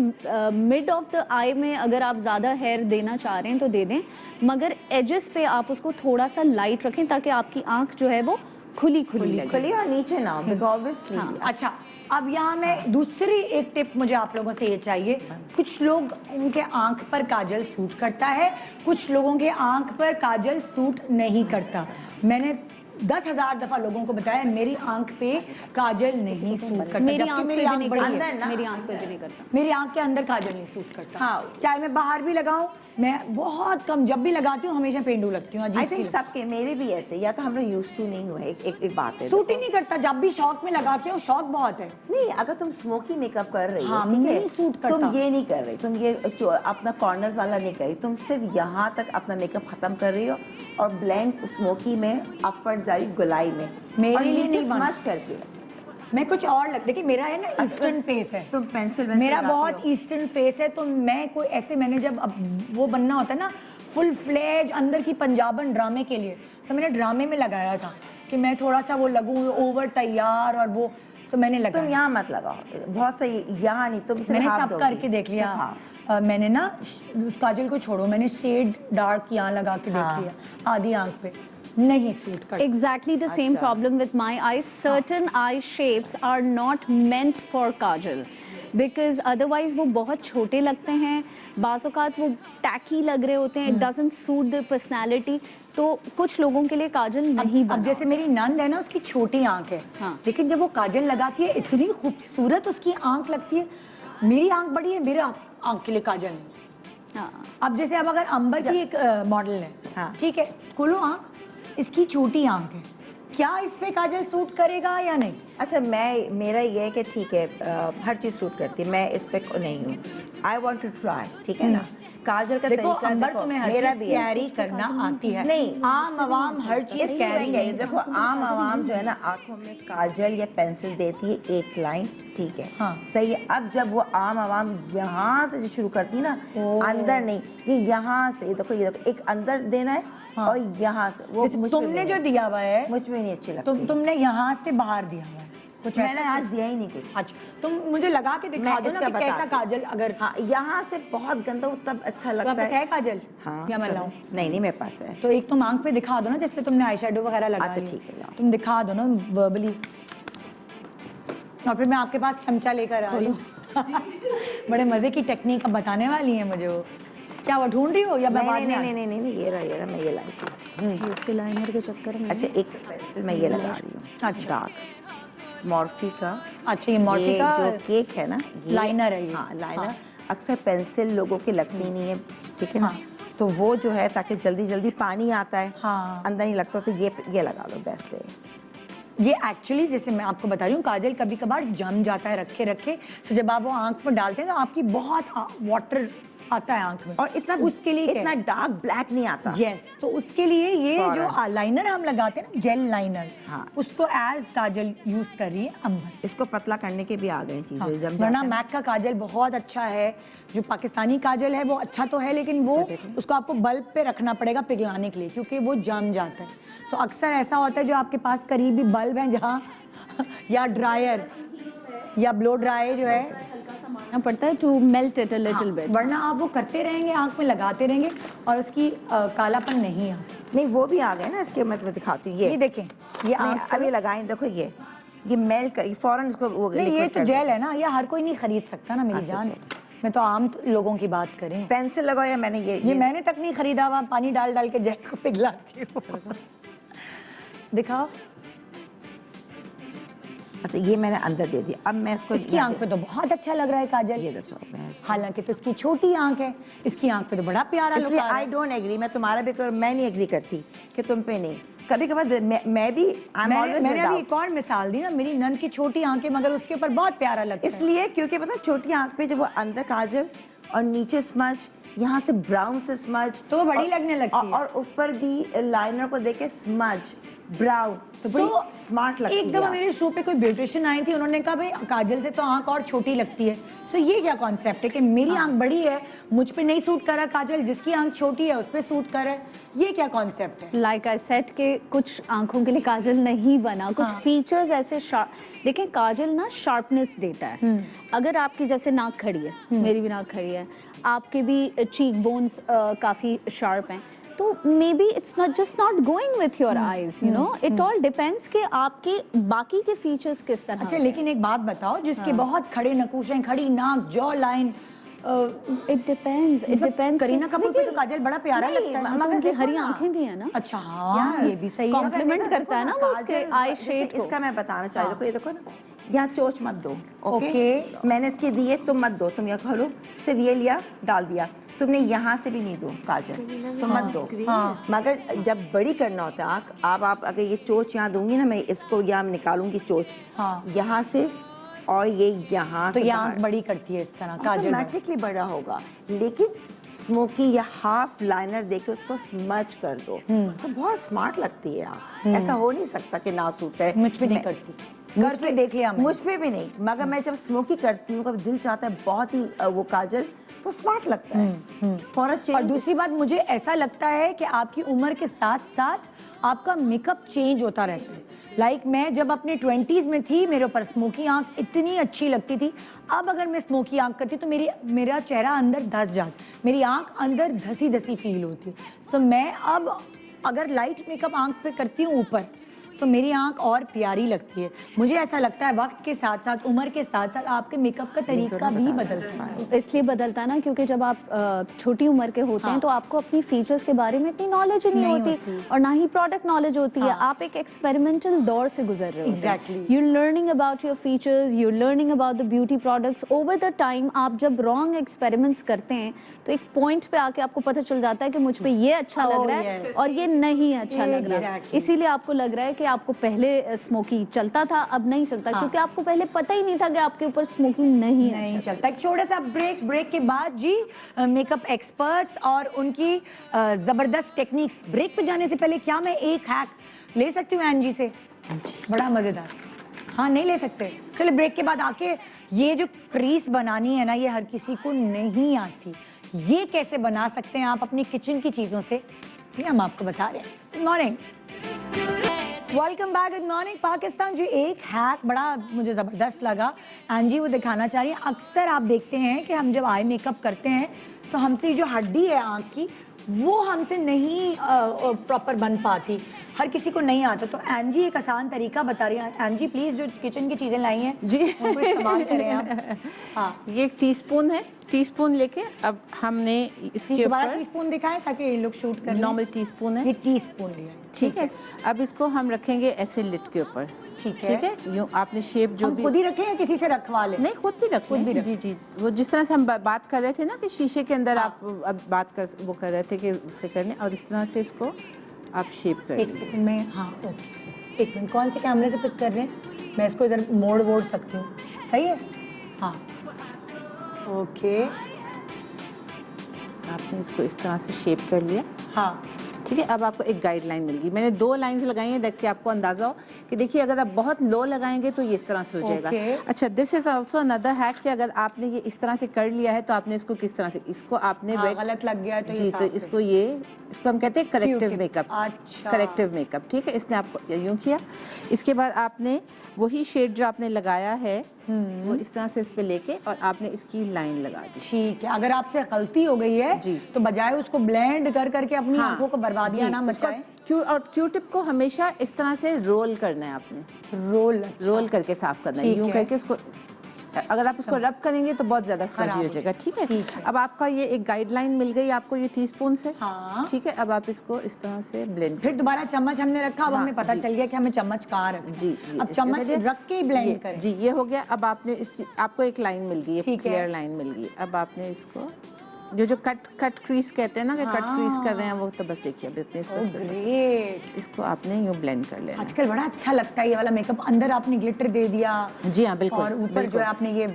मिड ऑफ द आई में अगर आप ज़्यादा हेयर देना चाह रहे हैं तो दे दें, मगर एजेस पे आप उसको थोड़ा सा लाइट रखें ताकि आपकी आंख जो है वो खुली लगे। खुली और नीचे ना हो, बिकॉज ऑब्वियसली। अच्छा, अब यहाँ मैं दूसरी एक टिप मुझे आप लोगों से ये चाहिए। कुछ लोग उनके आंख पर काजल सूट करता है, कुछ लोगों के आंख पर काजल सूट नहीं करता। मैंने 10,000 दफा लोगों को बताया मेरी आंख पे काजल नहीं सूट करता। मेरी जबकि आंख पे मेरी भी आंख नहीं बड़ी है। करता, मेरी आंख पे भी नहीं करता। मेरी आंख के अंदर काजल नहीं सूट करता। हाँ। चाहे मैं बाहर भी लगाऊं, मैं बहुत कम, जब भी लगाती हूँ हमेशा पेंडू लगती हूँ। आई थिंक सबके, मेरे भी ऐसे, या तो हम लोग यूज टू नहीं हुए। एक बात है, सूट ही नहीं करता। जब भी शौक में लगाती हूँ, शौक बहुत है। नहीं, अगर तुम स्मोकी मेकअप कर रही हो, हाँ, ठीक है, नहीं सूट करता। तुम ये नहीं कर रही, तुम ये अपना कॉर्नर्स वाला नहीं कर रही, तुम सिर्फ यहाँ तक अपना मेकअप खत्म कर रही हो और ब्लैंक स्मोकी में अपवर्ड जा रही, गुलाई में, मेरे और लिए नीचे नहीं बना। स्मच करके। मैं कुछ और देखिए मेरा है ना ईस्टर्न फेस है। तुम पेंसिल मेरा बहुत ईस्टर्न फेस है, तो मैं कोई ऐसे, मैंने जब अब वो बनना होता है ना फुल फ्लेज अंदर की पंजाबन ड्रामे के लिए, तो मैंने ड्रामे में लगाया था कि मैं थोड़ा सा वो लगूं ओवर तैयार और वो, तो मैंने लगाया। तुम यहाँ मत लगाओ, बहुत सही, यहाँ नहीं, तुम मैंने सब करके देख लिया। मैंने ना काजल को छोड़ो, मैंने शेड डार्क यहाँ लगा के देख लिया आधी आंख पे, नहीं सूट करता। Exactly the same problem with my eyes. Certain eye shapes are not meant for kajal because otherwise वो बहुत छोटे लगते हैं, बाज़ औक़ात वो टैकी लग रहे होते हैं, it doesn't suit the personality। तो कुछ लोगों के लिए काजल नहीं बना। अब जैसे मेरी नंद है ना, उसकी छोटी आंख है, लेकिन जब वो काजल लगाती है इतनी खूबसूरत उसकी आंख लगती है। मेरी आंख बड़ी है, मेरा आंख के लिए काजल नहीं। अब जैसे अब अगर अंबर की एक मॉडल है, ठीक है, खोलो आंख, इसकी छोटी आंख है, क्या इस पे काजल सूट करेगा या नहीं? अच्छा, मेरा ये है कि ठीक है, हर चीज़ सूट करती है, मैं इस पे नहीं हूँ। आई वॉन्ट टू ट्राई, ठीक है ना। काजल का देखो तरीका अंबर देखो, तुम्हें हर मेरा चीज भी है। कैरी करना आती है, नहीं। आम आवाम हर चीज इसलिए कैरी मैं कह रही नहीं हूँ, देखो आम आवाम जो है ना आंखों में काजल या पेंसिल देती है एक लाइन, ठीक है, हाँ। सही है। अब जब वो आम आवाम यहाँ से जो शुरू करती है ना, अंदर नहीं, ये यहाँ से, देखो ये देखो, एक अंदर देना है और यहाँ से वो जैसे तुमने जो दिया हुआ है, मुझ में नहीं अच्छी लगती। तुमने यहाँ से बाहर दिया हुआ है कुछ मैंने ऐसा आज दिया ही नहीं कुछ। अच्छा, तुम मुझे लगा के दिखा मैं दो ना इसका कि कैसा बताती हूँ। काजल अगर हाँ, यहाँ से बहुत गंदा हो तब अच्छा तो लगता आपके पास है काजल? हाँ, या मैं सब लाऊं? है। नहीं मेरे पास है। तो एक तुम आंख पे दिखा दो ना जिसपे तुमने आई शेडो वगैरह लगा अच्छा, ली। ठीक है, लाओ। तुम दिखा दो ना वर्बली, और फिर मैं आपके पास चमचा लेकर आ रही हूँ। बड़े मजे की टेक्निक अब बताने वाली है मुझे वो। क्या वो ढूंढ रही हो या मैं बाद में नहीं नहीं नहीं नहीं, ये रहा मैं ये लाई थी। इसके लाइनर के चक्कर में अच्छा, एक पेंसिल मैं ये लगा रही हूँ। अच्छा। डार्क मॉर्फी का। अच्छा, ये मॉर्फी का जो केक है ना, ये लाइनर है ये। हाँ, लाइनर। हाँ। अक्सर पेंसिल लोगों की लगती नहीं है, ठीक है ना। हाँ। तो वो जो है ताकि जल्दी जल्दी पानी आता है, हाँ। अंदर नहीं लगता, तो ये लगा लो, बेस्ट है। ये एक्चुअली जैसे मैं आपको बता रही हूँ, काजल कभी कभार जम जाता है रखे रखे, तो जब आप वो आंख में डालते हैं तो आपकी बहुत वाटर आता है आंख में, और इतना उसके लिए इतना डार्क ब्लैक नहीं आता। यस, तो उसके लिए ये जो Correct. लाइनर हम लगाते हैं ना, जेल लाइनर, हाँ। उसको एज काजल यूज कर रही है अंबर। इसको पतला करने के भी आ गए चीजें, हाँ, जम वरना जाता है। मैक का काजल बहुत अच्छा है, जो पाकिस्तानी काजल है वो अच्छा तो है, लेकिन वो उसको आपको बल्ब पे रखना पड़ेगा पिघलाने के लिए, क्योंकि वो जम जाता है। सो अक्सर ऐसा होता है जो आपके पास करीबी बल्ब है जहाँ या ड्रायर या ब्लो ड्राई जो है पड़ता है to melt it a little bit, वरना आप वो करते रहेंगे, आंख में लगाते रहेंगे और उसकी कालापन नहीं आता। नहीं, वो भी आ गए ना इसके, मैं तुम्हें दिखाती हूँ। ये देखें, ये आंख अभी लगाएं, देखो ये मेल्ट कर, फौरन इसको वो नहीं, ये लिक्विड तो कर जेल है ना, ये हर कोई नहीं खरीद सकता ना मेरी अच्छा, जान। अच्छा। मैं तो आम लोगों की बात करें। पेंसिल लगाओ, या मैंने ये मैंने तक नहीं खरीदा हुआ, पानी डाल डाल के जेल को पिघलाती हूँ। दिखाओ। अच्छा, ये मैंने अंदर दे दिया। अब मैं इसको इसकी आंख पे तो बहुत अच्छा लग रहा है काजल, ये देखो, मैं हालांकि तो इसकी छोटी आंख है, इसकी आंख पे तो बड़ा प्यारा लुक इसलिए आ रहा आई है। डोंट एग्री, मैं तुम्हारा भी मैं नहीं एग्री करती कि तुम पे नहीं। कभी कभार मैं भी मैंने अभी एक और मिसाल दी ना, मेरी नंद की छोटी आंखें, मगर उसके ऊपर बहुत प्यारा लगता है। इसलिए क्योंकि पता है, छोटी आंख पे जब वो अंदर काजल और नीचे स्मज, यहाँ से ब्राउन से स्मज, तो वो बड़ी लगने लगती है। और ऊपर भी लाइनर को देखे स्मज ब्राउन, तो बड़ी स्मार्ट लगती है। एक दफा मेरे शो पे कोई ब्यूटिशियन आई थी, उन्होंने कहा भाई काजल से तो आंख और छोटी लगती है। सो ये क्या कॉन्सेप्ट है कि मेरी आंख बड़ी है, मुझ पे नहीं सूट कर रहा काजल, जिसकी आंख छोटी है उस पे सूट कर रहा है, ये क्या कॉन्सेप्ट है? लाइक आई सेड के कुछ आंखों के लिए काजल नहीं बना, कुछ फीचर्स ऐसे देखें, काजल ना शार्पनेस देता है। अगर आपकी जैसे नाक खड़ी है, मेरी भी नाक खड़ी है, आपके भी चीक बोन्स काफी शार्प हैं, तो may be it's not just not going with your eyes, you know, it all depends कि आपके बाकी के फीचर्स किस तरह। अच्छा, लेकिन एक बात बताओ, जिसके बहुत खड़े नकूशे, खड़ी नाक, jaw line, it depends Kareena Kapoor पे तो काजल बड़ा प्यारा लगता है, मगर उनकी हरी आंखें भी है ना। अच्छा हाँ, ये भी सही है। कॉम्प्लीमेंट करता है ना वो उसके आई शेड को। इसका मैं बताना चाहती हूँ, ये देखो ना, यहाँ चोच मत दो, ओके? ओके। मैंने इसकी दी है, तुम मत दो, तुम यहाँ खोलो, सिर्फ ये लिया, डाल दिया, तुमने यहाँ से भी नहीं दो काजल, तुम मत दो। हाँ। मगर जब बड़ी करना होता है आँख, आप अगर ये चोच यहाँ दूंगी ना, मैं इसको यहाँ निकालूंगी चोच, हाँ। यहाँ से, और ये यहाँ तो से ये आंख बड़ी करती है इस तरह काजल। ऑटोमेटिकली बड़ा होगा, लेकिन स्मोकी या हाफ लाइनर देके उसको स्मच कर दो, तो बहुत स्मार्ट लगती है आँख। ऐसा हो नहीं सकता कि ना सूट है। मुझ पे नहीं करती, मुझ करके देख लिया मैंने। मुझ पे भी नहीं, मगर मैं जब स्मोकी करती हूँ, कभी दिल चाहता है बहुत ही वो काजल, तो स्मार्ट लगता है। फॉर अ और चेंज। दूसरी बात, मुझे ऐसा लगता है कि आपकी उम्र के साथ साथ आपका मेकअप चेंज होता रहता है। लाइक मैं जब अपने 20s में थी, मेरे ऊपर स्मोकी आंख इतनी अच्छी लगती थी, अब अगर मैं स्मोकी आंख करती तो मेरा चेहरा अंदर धस जाता, मेरी आंख अंदर धसी धसी फील होती। सो मैं अब अगर लाइट मेकअप आंख पे करती हूँ ऊपर, तो मेरी आंख और प्यारी लगती है। मुझे ऐसा लगता है वक्त के साथ साथ, उम्र के साथ साथ आपके मेकअप का तरीका भी बदलता है। इसलिए बदलता है ना, क्योंकि जब आप छोटी उम्र के होते हैं तो आपको अपनी फीचर्स के बारे में इतनी नॉलेज ही नहीं होती और ना ही प्रोडक्ट नॉलेज होती है। आप एक एक्सपेरिमेंटल दौर से गुजर रहे होते हैं। You learning about your features, you learning about the beauty products. Over the time आप जब रॉन्ग एक्सपेरिमेंट्स करते हैं तो एक पॉइंट पे आके आपको पता चल जाता है कि मुझ पे ये अच्छा लग रहा है और ये नहीं अच्छा लग रहा है। इसीलिए आपको लग रहा है कि आपको पहले स्मोकी चलता था, अब नहीं चलता, क्योंकि आपको पहले पता ही नहीं था कि आपके ऊपर स्मोकिंग नहीं चलता। एक छोटा सा ब्रेक के बाद जी मेकअप एक्सपर्ट्स और उनकी जबरदस्त टेक्निक्स। ब्रेक पे जाने से पहले क्या मैं एक हैक ले सकती हूँ एंजी से? बड़ा मजेदार। हाँ, नहीं ले सकते? चलो ब्रेक के बाद आके, ये जो क्रीज बनानी है ना, ये हर किसी को नहीं आती। ये कैसे बना सकते हैं आप अपनी किचन की चीजों से, ये हम आपको बता रहे हैं। Good morning, welcome back, good morning Pakistan. जो एक हैक बड़ा मुझे ज़बरदस्त लगा, एंजी वो दिखाना चाह रही है। अक्सर आप देखते हैं कि हम जब आई मेकअप करते हैं तो हमसे जो हड्डी है आँख की, वो हमसे नहीं प्रॉपर बन पाती, हर किसी को नहीं आता। तो एंजी एक आसान तरीका बता रही है। एंजी प्लीज़, जो किचन की चीज़ें लाई हैं जी, उनको इस्तेमाल करें आप। हाँ, ये एक टीस्पून है, टीस्पून लेके अब हमने इसके दोबारा ऊपर टीस्पून दिखाएं ताकि ये लोग शूट करें। नॉर्मल टीस्पून है, ये टीस्पून लिया, ठीक है। अब इसको हम रखेंगे ऐसे लिड के ऊपर, ठीक है। ठीक है। यूँ आपने शेप जो हम भी खुद ही रखें या किसी से रखवा लें? नहीं, खुद भी रख खुद भी लें। रख। जी जी, वो जिस तरह से हम बात कर रहे थे ना कि शीशे के अंदर आप अब बात कर वो कर रहे थे कि उसे करने, और इस तरह से इसको आप शेप कर एक सेकंड में। हाँ, ओके, एक मिनट। कौन से कैमरे से पिक कर रहे हैं? मैं इसको इधर मोड़ सकती हूँ, सही है? हाँ, ओके, आपने इसको इस तरह से शेप कर लिया, हाँ, ठीक है। अब आपको एक गाइडलाइन मिल गई। मैंने 2 लाइंस लगाई हैं, देख के आपको अंदाजा हो कि देखिए अगर आप बहुत लो लगाएंगे तो ये इस तरह से हो जाएगा। Okay. अच्छा, this is also another hack कि अगर आपने ये इस तरह से कर लिया है तो आपने इसको किस तरह से, इसको आपने हाँ, wet- गलत लग गया है तो ये जी, साफ तो कर। इसको हम कहते हैं करेक्टिव Q-tip। मेकअप। अच्छा। करेक्टिव मेकअप, ठीक है। इसने आपको यूँ किया, इसके बाद आपने वही शेड जो आपने लगाया है वो इस तरह से इस पे लेके और आपने इसकी लाइन लगा दी। ठीक है। अगर आपसे गलती हो गई है जी। तो बजाय उसको ब्लेंड कर करके अपनी हाँ, आंखों को बर्बादियां जी, ना उसको मचाएं। और क्यू-टिप को हमेशा इस तरह से रोल करना है आपने, रोल रोल करके साफ करना है, ठीक यूं है। करके उसको। अगर आप उसको रब करेंगे तो बहुत ज्यादा खराब स्पंजी हो हो जाएगा, ठीक है। ठीक है। अब आपका ये एक गाइडलाइन मिल गई आपको ये टीस्पून से, हाँ। ठीक है। अब आप इसको इस तरह से ब्लेंड, फिर दोबारा चम्मच हमने रखा, अब हाँ, हमें पता जी। चल गया कि हमें चम्मच कहाँ रखना है। जी, अब चम्मच रख के ही ब्लेंड करें। जी, ये हो गया। अब आपने इस आपको एक लाइन मिल गई, एक ठीक है। क्लियर लाइन मिल गई। अब आपने इसको जो कट क्रीज कहते हैं ना कि कट क्रीज कर रहे हैं, वो तो बस देखिए अब इतने इसको ग्रेट। इसको आपने यूं ब्लेंड कर लेना। आजकल बड़ा अच्छा लगता है ये वाला मेकअप। अंदर आपने ग्लिटर दे दिया, जी हाँ, बिल्कुल, और ऊपर जो बिल्कुल। है आपने ये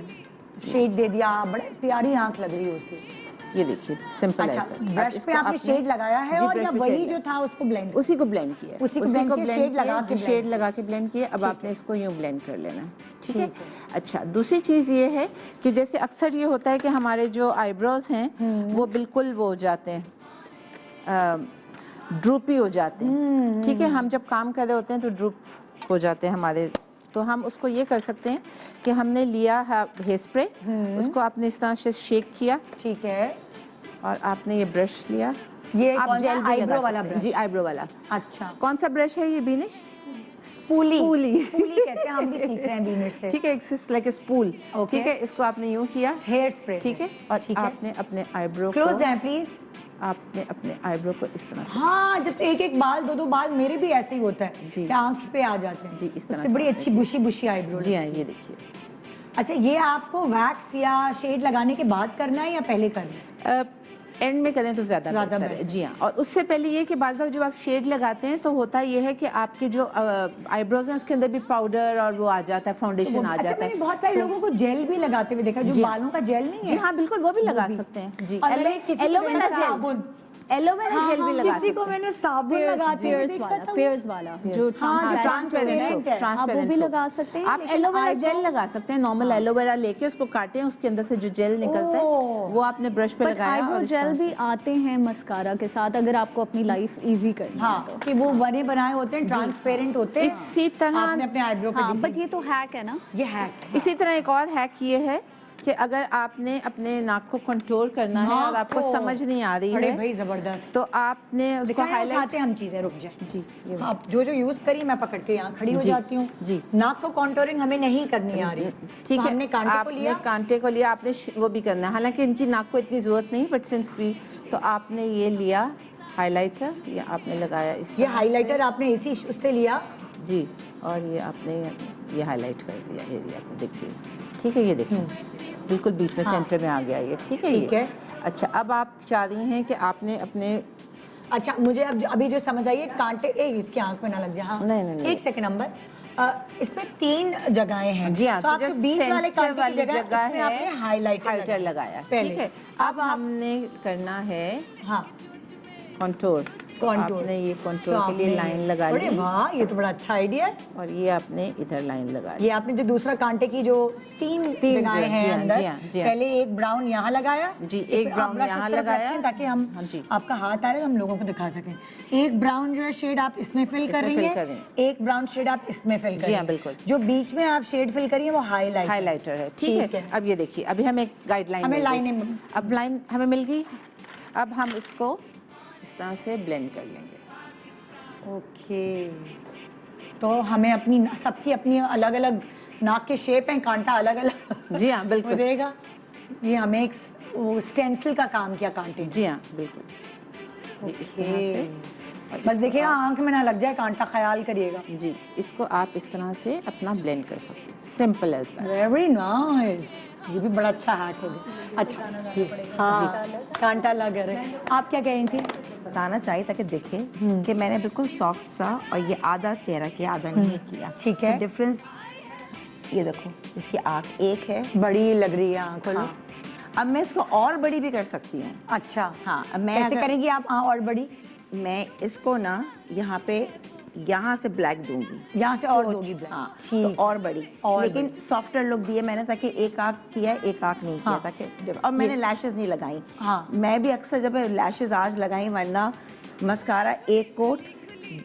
शेड दे दिया, बड़े प्यारी आंख लग रही होती है। ये देखिए, सिंपल अच्छा, है। ब्रश पे आपने शेड लगाया है, और या वही जो था उसको ब्लेंड? उसी को ब्लेंड किया, उसी को blend किया, shade लगा के blend शेड लगा के ब्लेंड किया। अब आपने इसको यूं ब्लेंड कर लेना है, ठीक है। ठीक है। अच्छा, दूसरी चीज़ ये है कि जैसे अक्सर ये होता है कि हमारे जो आईब्रोज हैं वो बिल्कुल वो हो जाते हैं, ड्रूपी हो जाते हैं, ठीक है। हम जब काम कर रहे होते हैं तो ड्रूप हो जाते हैं हमारे, तो हम उसको ये कर सकते हैं कि हमने लिया है हेयर स्प्रे, उसको आपने इस तरह से शेक किया, ठीक है। और आपने ये ब्रश लिया, ये आप कौन सा? जेल भी आईब्रो लगा वाला सकते हैं। ब्रश? जी, आईब्रो वाला। अच्छा, कौन सा ब्रश है ये, बीनिश? स्पूली। स्पूली। स्पूली कहते हैं, हम भी सीख रहे हैं बीनर से। ठीक है, it's like a spool, Okay. ठीक है। इसको आपने यूं किया, हेयर स्प्रे, ठीक है। और ठीक है। आपने अपने आईब्रो क्लोज को, जाए प्लीज। आपने अपने आईब्रो को इस तरह से, हाँ, जब एक एक बाल, दो बाल, मेरे भी ऐसे ही होता है जी। कि आंख पे आ जाते हैं। जी, इस तरह उससे से बड़ी आपने अच्छी बुशी बुशी आईब्रो। जी हाँ, ये देखिए। अच्छा, ये आपको वैक्स या शेड लगाने के बाद करना है या पहले करना है? एंड में करें तो ज़्यादा ज़्यादा बेहतर है। बेहतर। जी हाँ, और उससे पहले ये कि बाज़ दफ़ा जब आप शेड लगाते हैं तो होता ये है कि आपके जो आईब्रोज हैं उसके अंदर भी पाउडर और वो आ जाता है, फाउंडेशन आ अच्छा, जाता मैंने है। बहुत सारे लोगों को जेल भी लगाते हुए देखा, जो जी हाँ। बालों का जेल नहीं है। जी हाँ, बिल्कुल, वो भी लगा सकते हैं। जी, और मैंने किसी को एलोवेरा देखा साबुन। जेल, एलोवेरा जेल भी लगा किसी सकते को हैं। मैंने साबुन लगाते हुए देखा था। पेयर्स वाला जो transparent है। आप वो भी लगा सकते हैं, आप लेकिन एलोवेरा eyebrow- जेल लगा सकते हैं। नॉर्मल एलोवेरा लेके उसको काटें, उसके अंदर से जो जेल निकलता है ओह। वो आपने ब्रश पे बट लगाया। आईब्रो और इस जेल तरह भी से- आते हैं मस्कारा के साथ, अगर आपको अपनी लाइफ इजी करनी है हाँ, तो। कि वो बने बनाए होते हैं, ट्रांसपेरेंट होते हैं। इसी तरह आपने अपने आईब्रो पे हाँ, देखी। बट ये तो हैक है ना। ये हैक है। इसी तरह एक और हैक ये है कि अगर आपने अपने नाक को कंट्रोल करना है और आपको नाक को। समझ नहीं आ रही अरे है भाई जबरदस्त। तो आपने उसको दिखाएं, हाईलाइट, उठाते हम चीजें, रुक जाए। जी, ये आप जो यूज करी मैं पकड़ के यहाँ खड़ी हो जी, जाती हूँ। जी। नाक को कॉन्टोरिंग हमें नहीं करनी आ रही। ठीक तो है। हमने कांटे को आपने लिया। कांटे को लिया, आपने वो भी करना है। हालांकि इनकी नाक को इतनी जरूरत नहीं, बट सिंस भी, तो आपने ये लिया हाइलाइटर, ये आपने लगाया इस ये तरह हाइलाइटर आपने इसी उससे लिया। से। जी, और ये आपने ये हाईलाइट कर दिया, ये लिया, देखिए, ठीक है। ये देखिए, बिल्कुल बीच में हाँ। सेंटर में आ गया ये, ठीक है। ठीक ये है। अच्छा, अब आप चाह रही हैं कि आपने अपने अच्छा मुझे अब अभी जो समझ आई है कांटे इसकी आंख में ना लग जाए। हाँ नहीं, नहीं, नहीं। एक सेकंड नंबर इसमें 3 जगहें हैं। जी हाँ, तो आप जो जो बीच वाले सेंटर कांटे की वाली जगह जगह इसमें आपने है हाइलाइटर लगाया, पहले। ठीक है। अब हमने करना है हाँ कंटूर। कॉन्टूर। आपने ये कंटूर के लिए लाइन लगा अरे ली वाह ये तो बड़ा अच्छा आइडिया है। और ये आपने इधर लाइन लगा ली। ये आपने जो दूसरा कांटे की जो 3 तीन जगहें जी हैं हाँ, अंदर, जी हाँ, जी हाँ। पहले एक ब्राउन यहाँ लगाया जी, फिर एक आप ब्राउन brush यहाँ उस तरफ लगाया। रखें ताकि हम हाँ जी। आपका हाथ आ रहा है तो हम लोगों को दिखा सकें। एक ब्राउन जो है शेड आप इसमें फिल कर इसमें रही fill कर हैं, रही एक ब्राउन शेड आप इसमें फिल कर जी रही हाँ, हैं। बिल्कुल। जो बीच में आप शेड फिल करी है वो हाइलाइटर है, ठीक है। अब ये देखिए, अभी हमें एक गाइडलाइन हमें मिल गई। लाइनें- अब लाइन हमें मिल गई। अब हम इसको इस तरह से ब्लेंड कर लेंगे। ओके तो हमें अपनी सबकी अपनी अलग अलग नाक के शेप हैं, कांटा अलग अलग जी हाँ, बिल्कुल। देगा। ये हमें एक स्टेंसिल का काम किया कांटे ने। जी हाँ, बिल्कुल। ये इस तरह से बस देखिए आंख में ना लग जाए कांटा, ख्याल करिएगा। जी, इसको आप इस तरह से अपना ब्लेंड कर सकते हैं। Simple as that. Very nice, ये भी बड़ा अच्छा हैक हो गया। अच्छा ये हाँ कांटा लग रहा है। आप क्या कह रही थी? बताना चाहिए ताकि देखे कि मैंने बिल्कुल सॉफ्ट सा और ये आधा चेहरा किया आधा नहीं किया। ठीक है। डिफरेंस ये देखो, इसकी आँख एक है। बड़ी लग रही है आंख। हाँ। अब मैं इसको और बड़ी भी कर सकती हूँ। अच्छा हाँ, अब मैं कैसे अगर- करेंगी आप? हाँ और बड़ी मैं इसको ना यहाँ पे यहाँ से ब्लैक दूंगी, यहाँ से और चोंच, दोगी black। हाँ, ठीक। तो और बड़ी और लेकिन सॉफ्टर लुक दिए मैंने ताकि एक आँख किया है एक आँख नहीं किया हाँ। ताकि और मैंने लैशेस नहीं लगाई। हाँ। मैं भी अक्सर जब लैशेस आज लगाई, वरना मस्कारा 1 कोट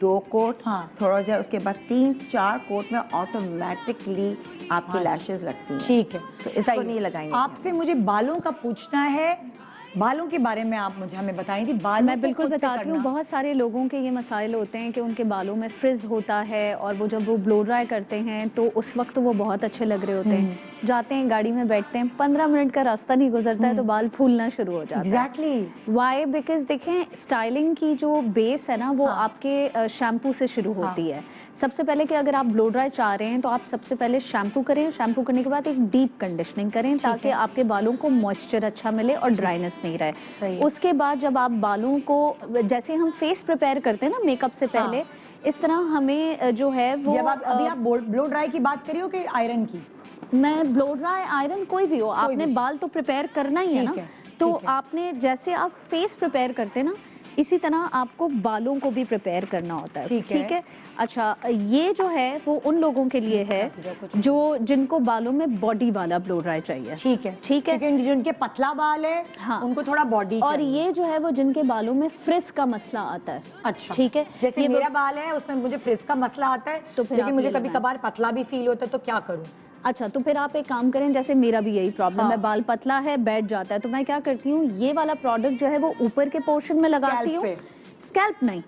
2 कोट हाँ। थोड़ा जाए उसके बाद 3-4 कोट में ऑटोमेटिकली आपकी लैशेस लगती हैं। ठीक है तो इसको सही। नहीं लगाएंगे। आपसे मुझे बालों का पूछना है, बालों के बारे में आप मुझे हमें बताई थी। बालों मैं को बिल्कुल खुद से बताती हूँ। करना। बहुत सारे लोगों के ये मसाइल होते हैं कि उनके बालों में फ्रिज होता है और वो जब वो ब्लो ड्राई करते हैं तो उस वक्त वो बहुत अच्छे लग रहे होते हैं। जाते हैं गाड़ी में बैठते हैं, 15 मिनट का रास्ता नहीं गुजरता है तो बाल फूलना शुरू हो जाता है। Exactly Y? बिकॉज देखें स्टाइलिंग की जो बेस है ना वो आपके शैम्पू से शुरू होती है। सबसे पहले कि अगर आप ब्लो ड्राई चाह रहे हैं तो आप सबसे पहले शैम्पू करें, शैम्पू करने के बाद एक डीप कंडीशनिंग करें ताकि आपके बालों को मॉइस्चर अच्छा मिले और ड्राइनेस नहीं रहे। उसके बाद जब आप बालों को, जैसे हम फेस प्रिपेयर करते हैं ना मेकअप से पहले, इस तरह हमें जो है वो अभी आप ब्लो ड्राई की बात करी हो कि आयरन की? मैं ब्लो ड्राई आयरन कोई भी हो, आपने बाल तो प्रिपेयर करना ही है ना। तो आपने जैसे आप फेस प्रिपेयर करते हैं ना इसी तरह आपको बालों को भी प्रिपेयर करना होता है। ठीक है। अच्छा ये जो है वो उन लोगों के लिए है जो जिनको बालों में बॉडी वाला ब्लो ड्राई चाहिए। ठीक है ठीक है। क्योंकि जिनके पतला बाल है हाँ। उनको थोड़ा बॉडी और ये जो है वो जिनके बालों में फ्रिज का मसला आता है। अच्छा ठीक है। जैसे ये मेरा बाल है उसमें मुझे फ्रिज का मसला आता है तो फिर लेकिन आप मुझे ये कभी लगाएं। कभार पतला भी फील होता है तो क्या करूँ? अच्छा तो फिर आप एक काम करें, जैसे मेरा भी यही प्रॉब्लम है, बाल पतला है बैठ जाता है, तो मैं क्या करती हूँ ये वाला प्रोडक्ट जो है वो ऊपर के पोर्शन में लगाती हूँ। स्कैल्प नहीं,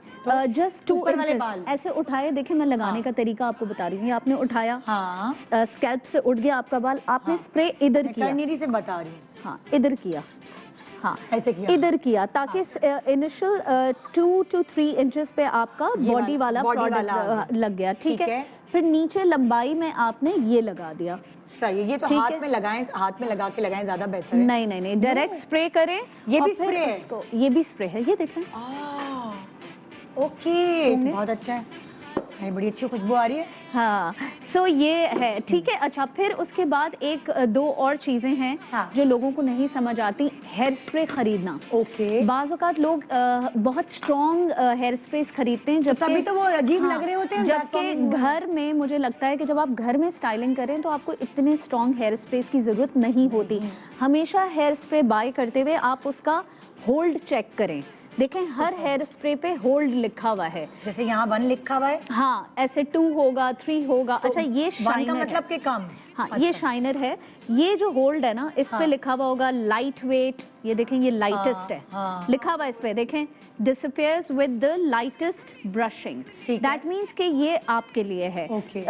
जस्ट 2 ऊपर वाले इंचेस बाल। ऐसे उठाए। देखें मैं लगाने का तरीका आपको बता रही हूँ। ये आपने उठाया, हाँ। स्कैल्प से उठ गया आपका बाल, आपने स्प्रे इधर किया, कर्नेरी से बता रही हूँ। हाँ इधर किया, हाँ ऐसे किया। इधर किया ताकि इनिशियल 2 to 3 इंचेस पे आपका बॉडी वाला body वाला आ प्रोडक्ट लग गया। ठीक ठीक है। है। फिर नीचे लंबाई में आपने ये लगा दिया। सही है। ये तो ठीक हाथ है। में लगाएं, हाथ में लगा के लगाएं ज्यादा बेहतर है। नहीं नहीं नहीं, डायरेक्ट स्प्रे करें। ये और भी फिर स्प्रे है? उसको, ये भी स्प्रे है, ये देख रहे हैं। ओके सुनिए। बहुत अच्छा है। अरे बड़ी अच्छी खुशबू आ रही है। हाँ सो ये है। ठीक है। अच्छा फिर उसके बाद 1-2 और चीज़ें हैं हाँ। जो लोगों को नहीं समझ आती। हेयर स्प्रे खरीदना। ओके बाज़ औक़ात लोग बहुत स्ट्रॉन्ग हेयर स्प्रे खरीदते हैं जबकि तभी तो वो अजीब लग रहे होते हैं। जबकि घर में मुझे लगता है कि जब आप घर में स्टाइलिंग करें तो आपको इतने स्ट्रॉन्ग हेयर स्प्रे की ज़रूरत नहीं होती। हमेशा हेयर स्प्रे बाय करते हुए आप उसका होल्ड चेक करें। देखें हर हेयर स्प्रे पे होल्ड लिखा हुआ है। जैसे यहाँ 1 लिखा हुआ है। हाँ ऐसे 2 होगा, 3 होगा। अच्छा ये 1 का शाइनर है। मतलब कि कम। हाँ ये शाइनर है। ये जो होल्ड है ना इस पे लिखा हुआ होगा लाइट वेट। ये देखें ये लाइटेस्ट है। हाँ। लिखा हुआ इस पे देखें disappears with the lightest brushing। ठीक है। That means कि ये आपके लिए है। Okay।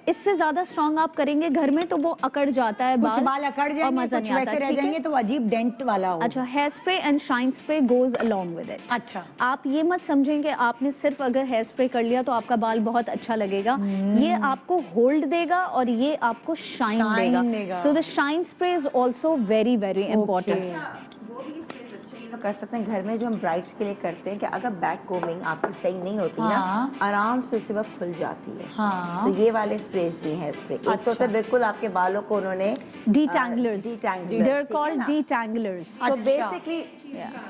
इससे ज्यादा स्ट्रॉन्ग आप करेंगे घर में तो वो अकड़ जाता है कुछ बाल अकड़ और जाएंगे, मजा कुछ नहीं आता। वैसे रह ठीक है? जाएंगे तो अजीब डेंट वाला हो। अच्छा hair spray and shine spray goes along with it. अच्छा आप ये मत समझें कि आपने सिर्फ अगर हेयर स्प्रे कर लिया तो आपका बाल बहुत अच्छा लगेगा। ये आपको होल्ड देगा और ये आपको शाइन देगा। देगा। So the shine spray is also very very important. चीज़ कर सकते हैं घर में जो हम ब्राइड्स के लिए करते हैं कि अगर बैक कोमिंग आपकी सही नहीं होती हाँ। ना, आराम से उसी वक्त खुल जाती है। हाँ। तो ये वाले स्प्रेज भी हैं स्प्रे। एक तो अच्छा। होता है बिल्कुल आपके बालों को उन्होंने Detanglers. detanglers, They're ठीक है called ना? detanglers. So अच्छा। basically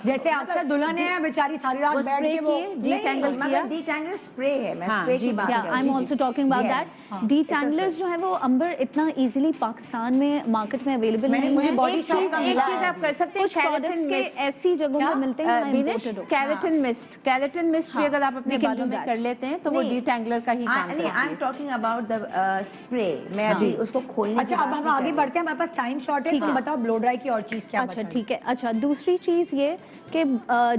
जैसे अक्सर दुल्हन है बेचारी सारी रात वो बैठ स्प्रे के वो किए, detangle किया। डिटैंगल स्प्रे है, मैं हाँ, स्प्रे जी, की बात Yeah, कर रही I'm हूँ। also talking about Yes. that. Detanglers जो है वो अंबर इतना इजीली पाकिस्तान में मार्केट में अवेलेबल मैंने- नहीं मुझे है। body एक shop चीज का एक मिला चीज है आप कर सकते हैं, कुछ प्रोडक्ट्स कैरेटिन के मिस्ट। ऐसी जगहों क्या? पे मिलते हैं विनेश, कैरेटिन मिस्ट भी अगर आप अपने we can बालों do में that. कर लेते हैं तो वो नहीं। डिटैंगलर का ही काम नहीं, करती आई एम है। Talking about the spray. मैं अभी उसको खोलने की अच्छा अब बात हम नहीं आगे कर बढ़ते हैं, हमारे पास टाइम शॉर्ट है, तुम बताओ ब्लो ड्राई की और चीज क्या अच्छा बताएं? ठीक है। अच्छा दूसरी चीज़ ये कि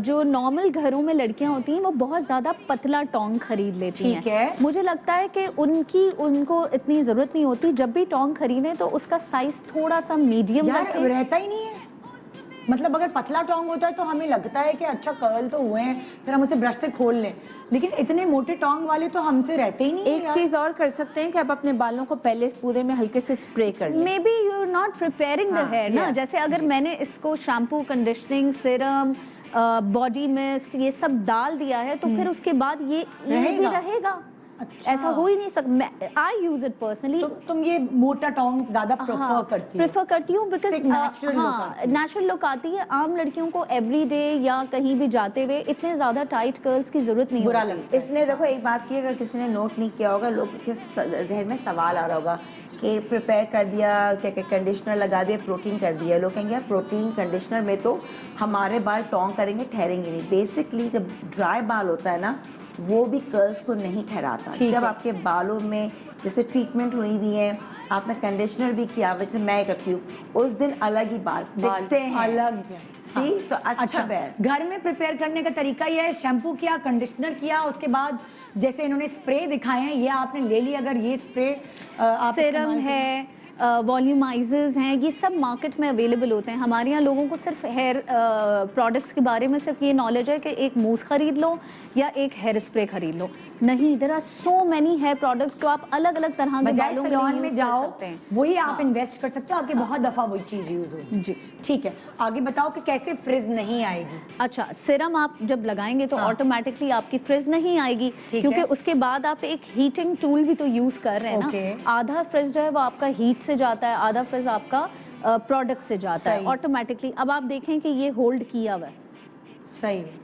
जो नॉर्मल घरों में लड़कियां होती हैं वो बहुत ज़्यादा पतला टोंग खरीद लेती ठीक है। हैं। मुझे लगता है कि उनको इतनी ज़रूरत नहीं होती। जब भी टोंग खरीदें तो उसका साइज़ थोड़ा सा मीडियम यार रखें। रहता ही नहीं है, मतलब अगर पतला टोंग होता है तो हमें लगता है कि अच्छा कर्ल तो हुए हैं, फिर हम उसे ब्रश से खोल लें, लेकिन इतने मोटे टोंग वाले तो हमसे रहते ही नहीं है एक यार। चीज और कर सकते हैं कि आप अपने बालों को पहले पूरे में हल्के से स्प्रे कर लें। Maybe you are not preparing the हाँ, हेयर ना। yeah, जैसे अगर मैंने इसको shampoo, conditioning, serum, body mist ये सब डाल दिया है तो फिर उसके बाद ये भी रहेगा? रहेगा। अच्छा। ऐसा हो ही नहीं सकता। आई यूज इट पर्सनली। तुम ये मोटा टोंग ज्यादा प्रेफर करती हो? प्रेफर करती हूँ बिकॉज एक natural look हाँ आती है। नेचुरल लुक आती है। आम लड़कियों को एवरी डे या कहीं भी जाते हुए इतने ज्यादा टाइट कर्ल्स की जरूरत नहीं बुरा होती। लगता है। इसने देखो एक बात की, अगर किसी ने नोट नहीं किया होगा, लोग के जहन में सवाल आ रहा होगा कि प्रिपेयर कर दिया, क्या क्या कंडीशनर लगा दिया, प्रोटीन कर दिया। लोग कहेंगे यार प्रोटीन कंडीशनर में तो हमारे बाल टोंग करेंगे, ठहरेंगे नहीं। बेसिकली जब ड्राई बाल होता है ना, वो भी कर्ल्स को नहीं ठहराता। ठीक जब है। आपके बालों में जैसे ट्रीटमेंट हुई हुई है, आपने कंडीशनर भी किया, जैसे मैं करती हूँ, उस दिन अलग ही बाल दिखते हैं, अलग है। सी तो अच्छा बैर। घर में प्रिपेयर करने का तरीका ये है, शैम्पू किया, कंडीशनर किया, उसके बाद जैसे इन्होंने स्प्रे दिखाए हैं ये आपने ले लिया। अगर ये स्प्रे आप सीरम इस्तेमाल है, वॉल्यूमाइजर्स हैं, ये सब मार्केट में अवेलेबल होते हैं। हमारे यहाँ लोगों को सिर्फ हेयर प्रोडक्ट्स के बारे में सिर्फ ये नॉलेज है कि एक मूस खरीद लो या एक हेयर स्प्रे खरीद लो। नहीं, there are so many hair products जो आप अलग अलग तरह के बजाय बालों के सैलून लिए में यूज कर जाओ सकते हैं। वही आप इन्वेस्ट कर सकते हो, आपके बहुत दफा वही चीज यूज होगी। जी। ठीक है, आगे बताओ कि कैसे फ्रिज नहीं आएगी। अच्छा, सीरम आप जब लगाएंगे तो हाँ। ऑटोमेटिकली आपकी फ्रिज नहीं आएगी, ठीक क्योंकि है। उसके बाद आप एक हीटिंग टूल भी तो यूज कर रहे हैं ओके। ना। आधा फ्रिज जो है वो आपका हीट से जाता है, आधा फ्रिज आपका प्रोडक्ट से जाता है सही। ऑटोमेटिकली। अब आप देखें कि ये होल्ड किया हुआ है सही है।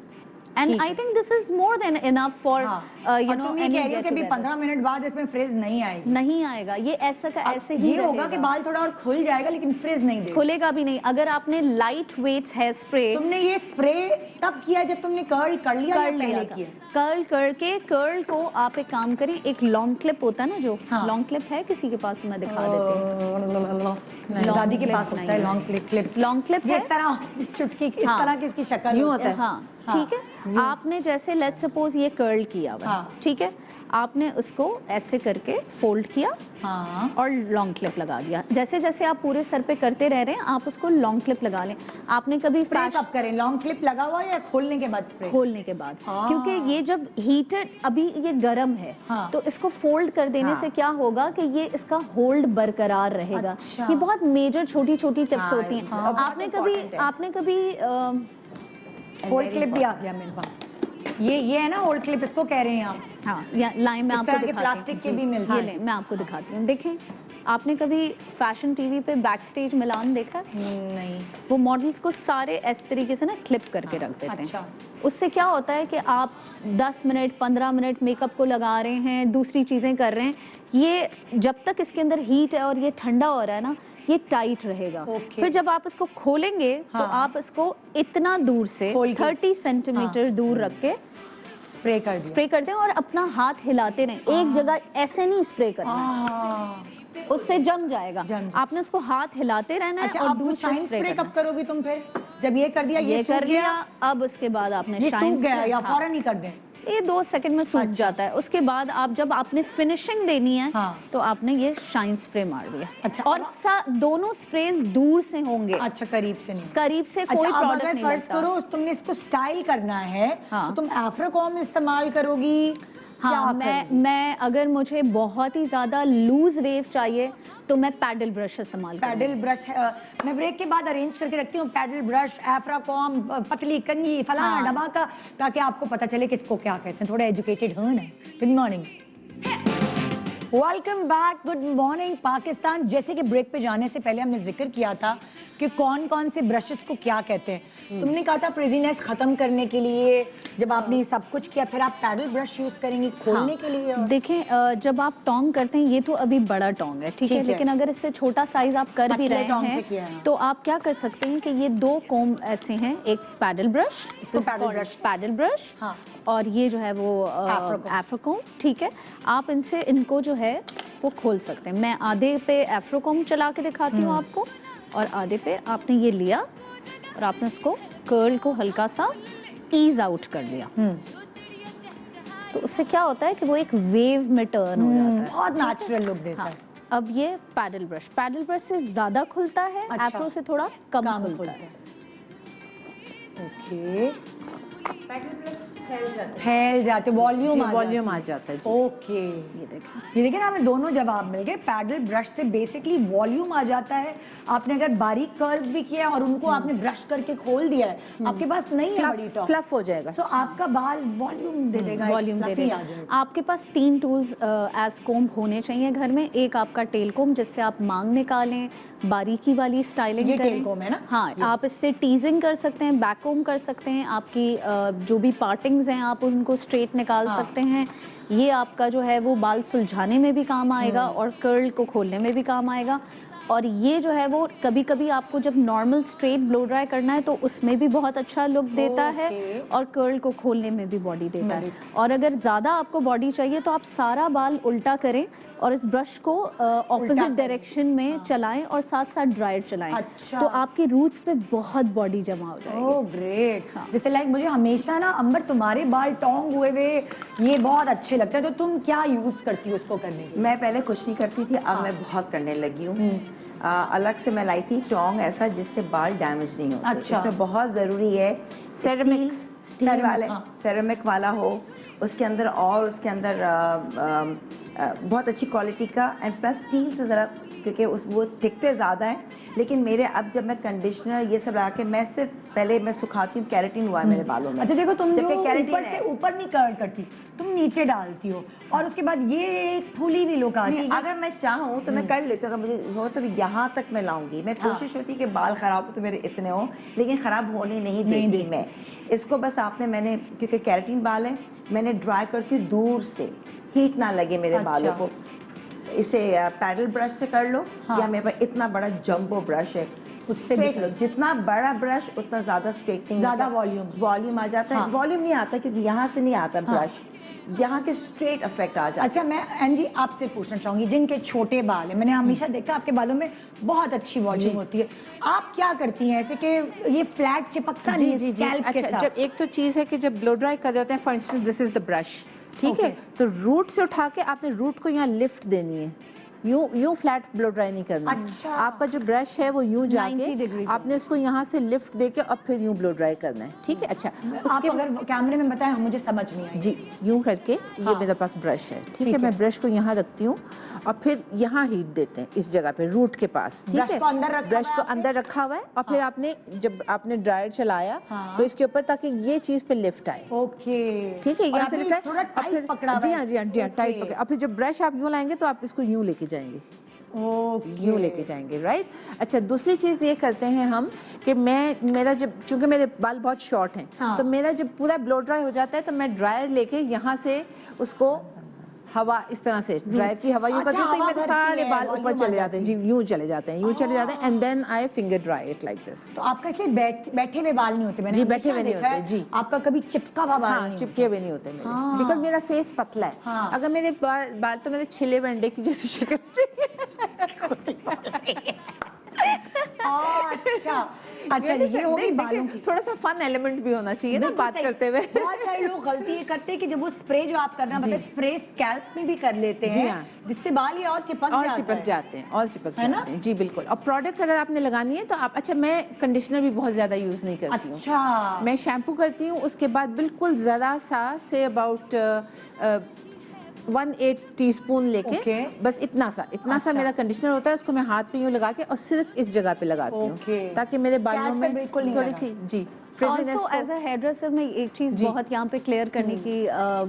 एंड ठीक आई है। Think this is more than enough for हाँ। यू और नो तुम ये कह रही हो कि भी 15 मिनट बाद इसमें फ्रिज नहीं आएगी। नहीं आएगा ये ऐसा का अब ऐसे ही ये होगा कि रहेगा। बाल थोड़ा और खुल जाएगा लेकिन फ्रिज नहीं देगा। खुलेगा भी नहीं। अगर आपने लाइट वेट हेयर स्प्रे तुमने ये स्प्रे तब किया जब तुमने कर्ल कर लिया या कर लिया पहले था, किया? कर्ल करके कर्ल को आप एक काम करें, एक लॉन्ग क्लिप होता है ना, जो हाँ। लॉन्ग क्लिप है किसी के पास, मैं दिखा देती हूँ। Long दादी के clip पास होता है नहीं है। Long clip. Long clip ये है? इस तरह चुटकी की, इस हाँ। तरह की उसकी शक्ल यूं होती होता है। है। हाँ ठीक है। आपने जैसे लेट्स सपोज ये कर्ल किया हुआ है, हाँ। ठीक है, आपने उसको ऐसे करके फोल्ड किया हाँ। और लॉन्ग क्लिप लगा दिया। जैसे जैसे आप पूरे सर पे करते रह रहे हैं आप उसको लॉन्ग क्लिप लगा लें। आपने कभी स्प्रे फैशन कब करें? लॉन्ग क्लिप लगा हुआ या खोलने के बाद स्प्रे? खोलने के बाद, हाँ। क्योंकि ये जब हीटेड, अभी ये गर्म है, हाँ। तो इसको फोल्ड कर देने हाँ। से क्या होगा कि ये इसका होल्ड बरकरार रहेगा। अच्छा। ये बहुत मेजर छोटी छोटी टिप्स हाँ, होती हैं। हाँ, बहुत आपने कभी होल्ड क्लिप भी आ गया मेरे पास। ये है ना होल्ड क्लिप, इसको कह रहे हैं आप? हाँ, या लाइन में इस आपको तरह के दिखाती प्लास्टिक हूँ। के जी, भी मिलते ये हैं। लें, मैं आपको दिखाती हूँ। देखें, आपने कभी फैशन टीवी पे बैक स्टेज मिलान देखा है? नहीं। वो मॉडल्स को सारे इस तरीके से ना क्लिप करके रख देते हैं। अच्छा। उससे क्या होता है कि आप 10 मिनट 15 मिनट मेकअप को लगा रहे हैं, दूसरी चीज़ें कर रहे हैं, ये जब तक इसके अंदर हीट है और ये ठंडा हो रहा है ना, ये टाइट रहेगा। ओके। फिर जब आप इसको खोलेंगे तो हाँ। आप इसको इतना दूर से खोल के। 30 सेंटीमीटर दूर रख के स्प्रे कर दिया। स्प्रे करते हैं और अपना हाथ हिलाते रहें। एक जगह ऐसे नहीं स्प्रे करना है, हाँ। उससे जम जाएगा। जम जाए। आपने उसको हाथ हिलाते रहना है अच्छा, और अब दूर से शाइन स्प्रे स्प्रे करना कब है। करोगी तुम फिर? जब ये कर दिया, ये सूख कर गया, लिया, अब उसके बाद आपने ये शाइन सूख गया स्प्रे, या हाँ, फौरन ही कर दें? ये 2 सेकंड में सूख जाता है। उसके बाद आप जब आपने फिनिशिंग देनी है हाँ। तो आपने ये शाइन स्प्रे मार दिया। अच्छा, और दोनों स्प्रेज दूर से होंगे, अच्छा, करीब से नहीं। करीब से अच्छा, कोई अब प्रोडक्ट अगर नहीं फर्ज लगता। करो तुमने इसको स्टाइल करना है हाँ। तो तुम एफ्रोकॉम इस्तेमाल करोगी हाँ, मैं अगर मुझे बहुत ही ज़्यादा लूज वेव चाहिए तो मैं पैडल ब्रश इस्तेमाल करूँगी। पैडल ब्रश मैं ब्रेक के बाद अरेंज करके रखती हूँ, पैडल ब्रश, एफ्राकॉम, पतली कंघी, फलाना हाँ। धमाका, ताकि आपको पता चले किसको क्या कहते हैं। थोड़ा एजुकेटेड हो ना। Good morning, welcome back, good morning Pakistan. जैसे कि ब्रेक पे जाने से पहले हमने जिक्र किया था कि कौन कौन से ब्रशेस को क्या कहते हैं। तुमने कहा था फ्रिजीनेस खत्म करने के लिए जब आपने सब कुछ किया, फिर आप पैडल ब्रश यूज करेंगी खोलने के लिए। देखें, जब आप टोंग करते हैं, ये तो अभी बड़ा टोंग है, ठीक है, लेकिन अगर इससे छोटा साइज आप कर भी पतले रहे टोंग से किया है। हैं तो आप क्या कर सकते हैं कि ये 2 कोम ऐसे हैं, एक पैडल ब्रश, इसको पैडल ब्रश, हाँ। और ये जो है वो एफ्रोकोम, ठीक है। आप इनको जो है वो खोल सकते हैं। मैं आधे पे एफ्रोकोम चला के दिखाती हूँ आपको, और आधे पे आपने ये लिया और आपने उसको कर्ल को हल्का सा ईज आउट कर लिया। तो उससे क्या होता है कि वो एक वेव में टर्न हो जाता है, बहुत नेचुरल लुक देता हाँ। है। अब ये पैडल ब्रश से ज्यादा खुलता है, अच्छा। एफ्रो से थोड़ा कम खुलता है। ओके, पैडल ब्रश फैल जाते, वॉल्यूम आ जाता है जी। ओके, ये देखिए ना, हमें दोनों जवाब मिल गए। पैडल ब्रश से बेसिकली वॉल्यूम आ जाता है। आपने अगर बारीक कर्ल्स भी किया और उनको आपने ब्रश करके खोल दिया है, आपके पास नहीं है बड़ी टॉप, फ्लफ हो जाएगा। सो आपका बाल वॉल्यूम दे देगा, वॉल्यूम दे देगा। आ जाएगा। आपके पास 3 टूल्स एज कोम होने चाहिए घर में। एक आपका टेल कोम, जिससे आप मांग निकालें, बारीकी वाली स्टाइलिंग ये करें। टेल कोम है ना? हाँ, आप इससे टीजिंग कर सकते हैं, बैक कोम कर सकते हैं, आपकी जो भी पार्टिंग्स हैं आप उनको स्ट्रेट निकाल सकते हैं। ये आपका जो है वो बाल सुलझाने में भी काम आएगा और कर्ल को खोलने में भी काम आएगा। और ये जो है वो कभी कभी आपको जब नॉर्मल स्ट्रेट ब्लो ड्राई करना है तो उसमें भी बहुत अच्छा लुक देता है, और कर्ल को खोलने में भी बॉडी देता है। और अगर ज़्यादा आपको बॉडी चाहिए तो आप सारा बाल उल्टा करें और इस ब्रश को ऑपोजिट डायरेक्शन में चलाएं और साथ साथ ड्रायर चलाएं। अच्छा। तो आपके रूट्स पे बहुत बॉडी जमा हो जाएगी। Oh great. जैसे लाइक मुझे हमेशा ना, अंबर तुम्हारे बाल टोंग हुए ये बहुत अच्छे लगते हैं, तो तुम क्या यूज करती हो उसको करने के लिए? मैं पहले कुछ नहीं करती थी, अब मैं बहुत करने लगी हूँ। अलग से मैं लाई थी टोंग ऐसा जिससे बाल डैमेज नहीं होते। अच्छा। इसमें बहुत ज़रूरी है स्टील वाले, सेरेमिक वाला हो उसके अंदर, और उसके अंदर बहुत अच्छी क्वालिटी का, एंड प्लस स्टील से ज़रा, क्योंकि वो टिकते ज़्यादा हैं। लेकिन मेरे अब जब मैं कंडीशनर ये सब लगा के, मैं सिर्फ पहले मैं सुखाती हूँ, केराटिन हुआ है मेरे बालों में। अच्छा देखो, तुम जो केराटिन ऊपर से ऊपर नहीं कर्ल करती, तुम नीचे डालती हो, और उसके बाद ये एक फूली भी लुक आती है। अगर मैं चाहूँ तो मैं कर लेती हूँ, अगर मुझे हो तो यहाँ तक मैं लाऊंगी। मैं कोशिश होती है कि बाल ख़राब हो तो मेरे इतने हो, लेकिन ख़राब होने नहीं देती मैं इसको। बस मैंने क्योंकि केराटिन बाल है, मैंने ड्राई करती हूँ दूर से, हीट ना लगे मेरे बालों को। इसे पैडल ब्रश से कर लो, या मेरे पास इतना बड़ा जंबो ब्रश है उससे स्ट्रेट लो। जितना बड़ा ब्रश उतना ज़्यादा स्ट्रेटनिंग, ज़्यादा वॉल्यूम आ जाता है। वॉल्यूम नहीं आता क्योंकि यहाँ से नहीं आता ब्रश, यहाँ के स्ट्रेट इफेक्ट आ जाता है। अच्छा, मैं एन जी आपसे पूछना चाहूंगी, जिनके छोटे बाल है, मैंने हमेशा देखा आपके बालों में बहुत अच्छी वॉल्यूम होती है, आप क्या करती हैं ऐसे कि ये फ्लैट चिपकता नहीं है स्कैल्प के साथ? जब एक तो चीज़ है कि जब ब्लो ड्राई कर रहे होते हैं, for instance this is the brush, ठीक है, तो रूट से उठा के आपने रूट को यहाँ लिफ्ट देनी है, यूं फ्लैट ब्लो ड्राई नहीं करना। अच्छा। आपका जो ब्रश है वो यूं 90 जाके डिग्री आपने उसको यहाँ से लिफ्ट देके और फिर यूं ब्लो ड्राई करना है, ठीक है। अच्छा, आप अगर कैमरे में बताएं, मुझे समझ नहीं आई। जी, यूं करके ये मेरे पास ब्रश है, ठीक है। मैं ब्रश को यहाँ रखती हूँ और फिर यहाँ हीट देते हैं इस जगह पे, रूट के पास, ठीक है। ब्रश को अंदर रखा हुआ है, और फिर आपने जब आपने ड्रायर चलाया तो इसके ऊपर, ताकि ये चीज पे लिफ्ट आए। ओके, ठीक है, यहाँ से लिफ्ट आए, थोड़ा टाइट पकड़ा। जी हाँ, जी हाँ, टाइट पकड़ा। और फिर जब ब्रश आप यूं लाएंगे तो आप इसको यूं लेके जाएंगे, यूं लेके जाएंगे, राइट। अच्छा, दूसरी चीज़ ये करते हैं हम कि मेरा जब, चूंकि मेरे बाल बहुत शॉर्ट हैं, तो मेरा जब पूरा ब्लो ड्राई हो जाता है तो मैं ड्रायर लेके यहाँ से उसको हवा इस तरह से, ड्रायर की हवा यूं करती हूँ तो मेरे सारे बाल ऊपर चले जाते हैं जी, यूं चले जाते हैं, and then I finger dry it like this. तो आपका इसलिए बैठे हुए बाल नहीं होते? मैंने जी, बैठे हुए नहीं होते जी। आपका कभी चिपका हुआ बाल नहीं? चिपके हुए नहीं होते मेरे, बिकॉज मेरा फेस पतला है। अगर मेरे बाल तो मेरे छिले हुए अंडे की जैसी शक्ल अच्छा, ये हो गई बालों की। थोड़ा सा फन एलिमेंट भी होना चाहिए ना बात करते हुए। बहुत सारे लोग गलती ये करते हैं कि जब वो स्प्रे जो आप करना बताए, स्प्रे स्कैल्प में भी कर लेते हैं, जिससे बाल ये और चिपक जाते हैं। जी बिल्कुल। और प्रोडक्ट अगर आपने लगानी है तो आप, अच्छा, मैं कंडीशनर भी बहुत ज्यादा यूज नहीं करती हूँ। अच्छा, मैं शैम्पू करती हूँ, उसके बाद बिल्कुल जरा सा से अबाउट 1/8 टीस्पून लेके Okay. बस इतना सा अच्छा। मेरा कंडीशनर होता है, उसको मैं हाथ पे यूं लगा के और सिर्फ इस जगह पे लगाती हूँ Okay. ताकि मेरे बालों Scalp पे में बिल्कुल नहीं थोड़ी लगा। सी जी frizziness ऑल्सो को- एज अ हेयर ड्रेसर मैं एक चीज़ जी। बहुत यहाँ पे क्लियर करने की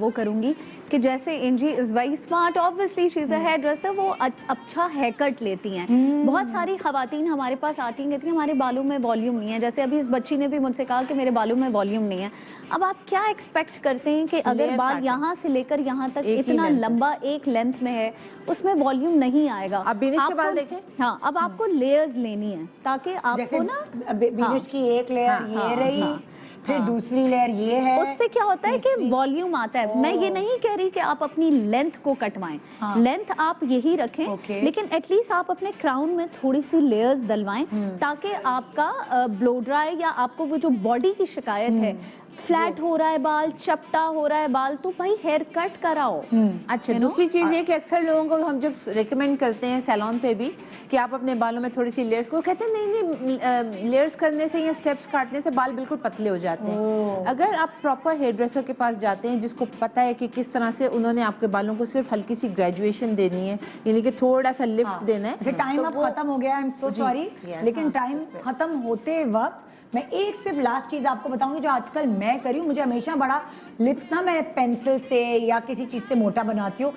वो करूँगी कि जैसे Angie is very smart, obviously she is a hair dresser, वो अच्छा हेयर कट लेती हैं। बहुत सारी खवातीन हमारे पास आती हैं, कहती हैं हमारे बालों में वॉल्यूम नहीं है। जैसे अभी इस बच्ची ने भी मुझसे कहा कि मेरे बालों में वॉल्यूम नहीं है। अब आप क्या एक्सपेक्ट करते हैं कि अगर Layer बाल काटें। यहाँ से लेकर यहाँ तक एक ही इतना length में। लंबा एक लेंथ में है, उसमें वॉल्यूम नहीं आएगा। आप बिनिश के बाल आपको- देखें। हाँ, अब आपको लेयर्स लेनी है ताकि जैसे आपको ना बिनुश की एक लेयर हाँ, ये हाँ, रही, हाँ, फिर हाँ। दूसरी लेयर ये है, उससे क्या होता है कि तीसरी- वॉल्यूम आता है। मैं ये नहीं कह रही कि आप अपनी लेंथ को कटवाएं, हाँ। लेंथ आप यही रखें, Okay. लेकिन एटलीस्ट आप अपने क्राउन में थोड़ी सी लेयर्स डलवाएं ताकि आपका ब्लो ड्राई या आपको वो जो बॉडी की शिकायत है, फ्लैट हो रहा है बाल, चपटा हो रहा है बाल, तो भाई हेयर कट कराओ। अच्छा, You know? दूसरी चीज़ ये कि अक्सर लोगों को हम जब रिकमेंड करते हैं सैलून पे भी कि आप अपने बालों में थोड़ी सी लेयर्स को, कहते हैं नहीं लेयर्स करने से या स्टेप्स काटने से बाल बिल्कुल पतले हो जाते हैं। अगर आप प्रॉपर हेयर ड्रेसर के पास जाते हैं जिसको पता है कि किस तरह से उन्होंने आपके बालों को सिर्फ हल्की सी ग्रेजुएशन देनी है, यानी कि थोड़ा सा लिफ्ट देना अच्छा, है, टाइम तो अब वो- खत्म हो गया, I am so sorry, Yes. लेकिन टाइम खत्म होते वक्त मैं एक सिर्फ लास्ट चीज आपको बताऊंगी जो आजकल मैं करी हूँ। मुझे हमेशा बड़ा लिप्स ना मैं पेंसिल से या किसी चीज से मोटा बनाती हूँ,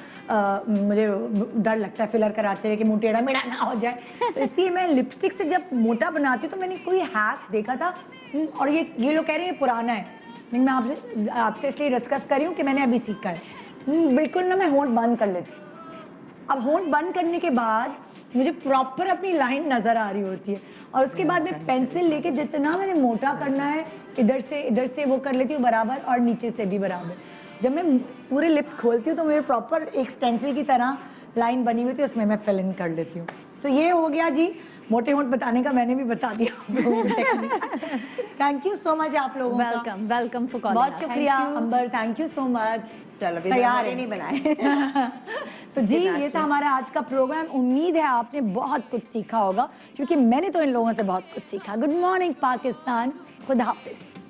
मुझे डर लगता है फिलर कराते हुए कि मुंह टेढ़ा मेढ़ा ना हो जाए, तो इसलिए मैं लिपस्टिक से जब मोटा बनाती हूँ तो मैंने कोई हैक देखा था, और ये लोग कह रहे हैं ये पुराना है, लेकिन मैं आपसे इसलिए डिस्कस कर रही हूँ कि मैंने अभी सीखा है। बिल्कुल ना मैं होंठ बंद कर लेती हूँ। अब होंठ बंद करने के बाद मुझे प्रॉपर अपनी लाइन नजर आ रही होती है, और उसके बाद मैं पेंसिल लेके जितना मैंने मोटा करना है इधर से वो कर लेती हूँ बराबर, और नीचे से भी बराबर। जब मैं पूरे लिप्स खोलती हूँ तो मेरे प्रॉपर एक स्टेंसिल की तरह लाइन बनी हुई थी, उसमें मैं फिल इन कर लेती हूँ। सो ये हो गया जी, मोटे होंठ बताने का मैंने भी बता दिया। थैंक यू सो मच आप लोगों का, वेलकम, वेलकम फॉर कॉलिंग बहुत शुक्रिया अंबर, थैंक यू सो मच। चलो अभी तैयार मोटे है नहीं बनाए। तो जी ये था हमारा आज का प्रोग्राम। उम्मीद है आपने बहुत कुछ सीखा होगा, क्योंकि मैंने तो इन लोगों से बहुत कुछ सीखा। गुड मॉर्निंग पाकिस्तान, खुदा हाफिज।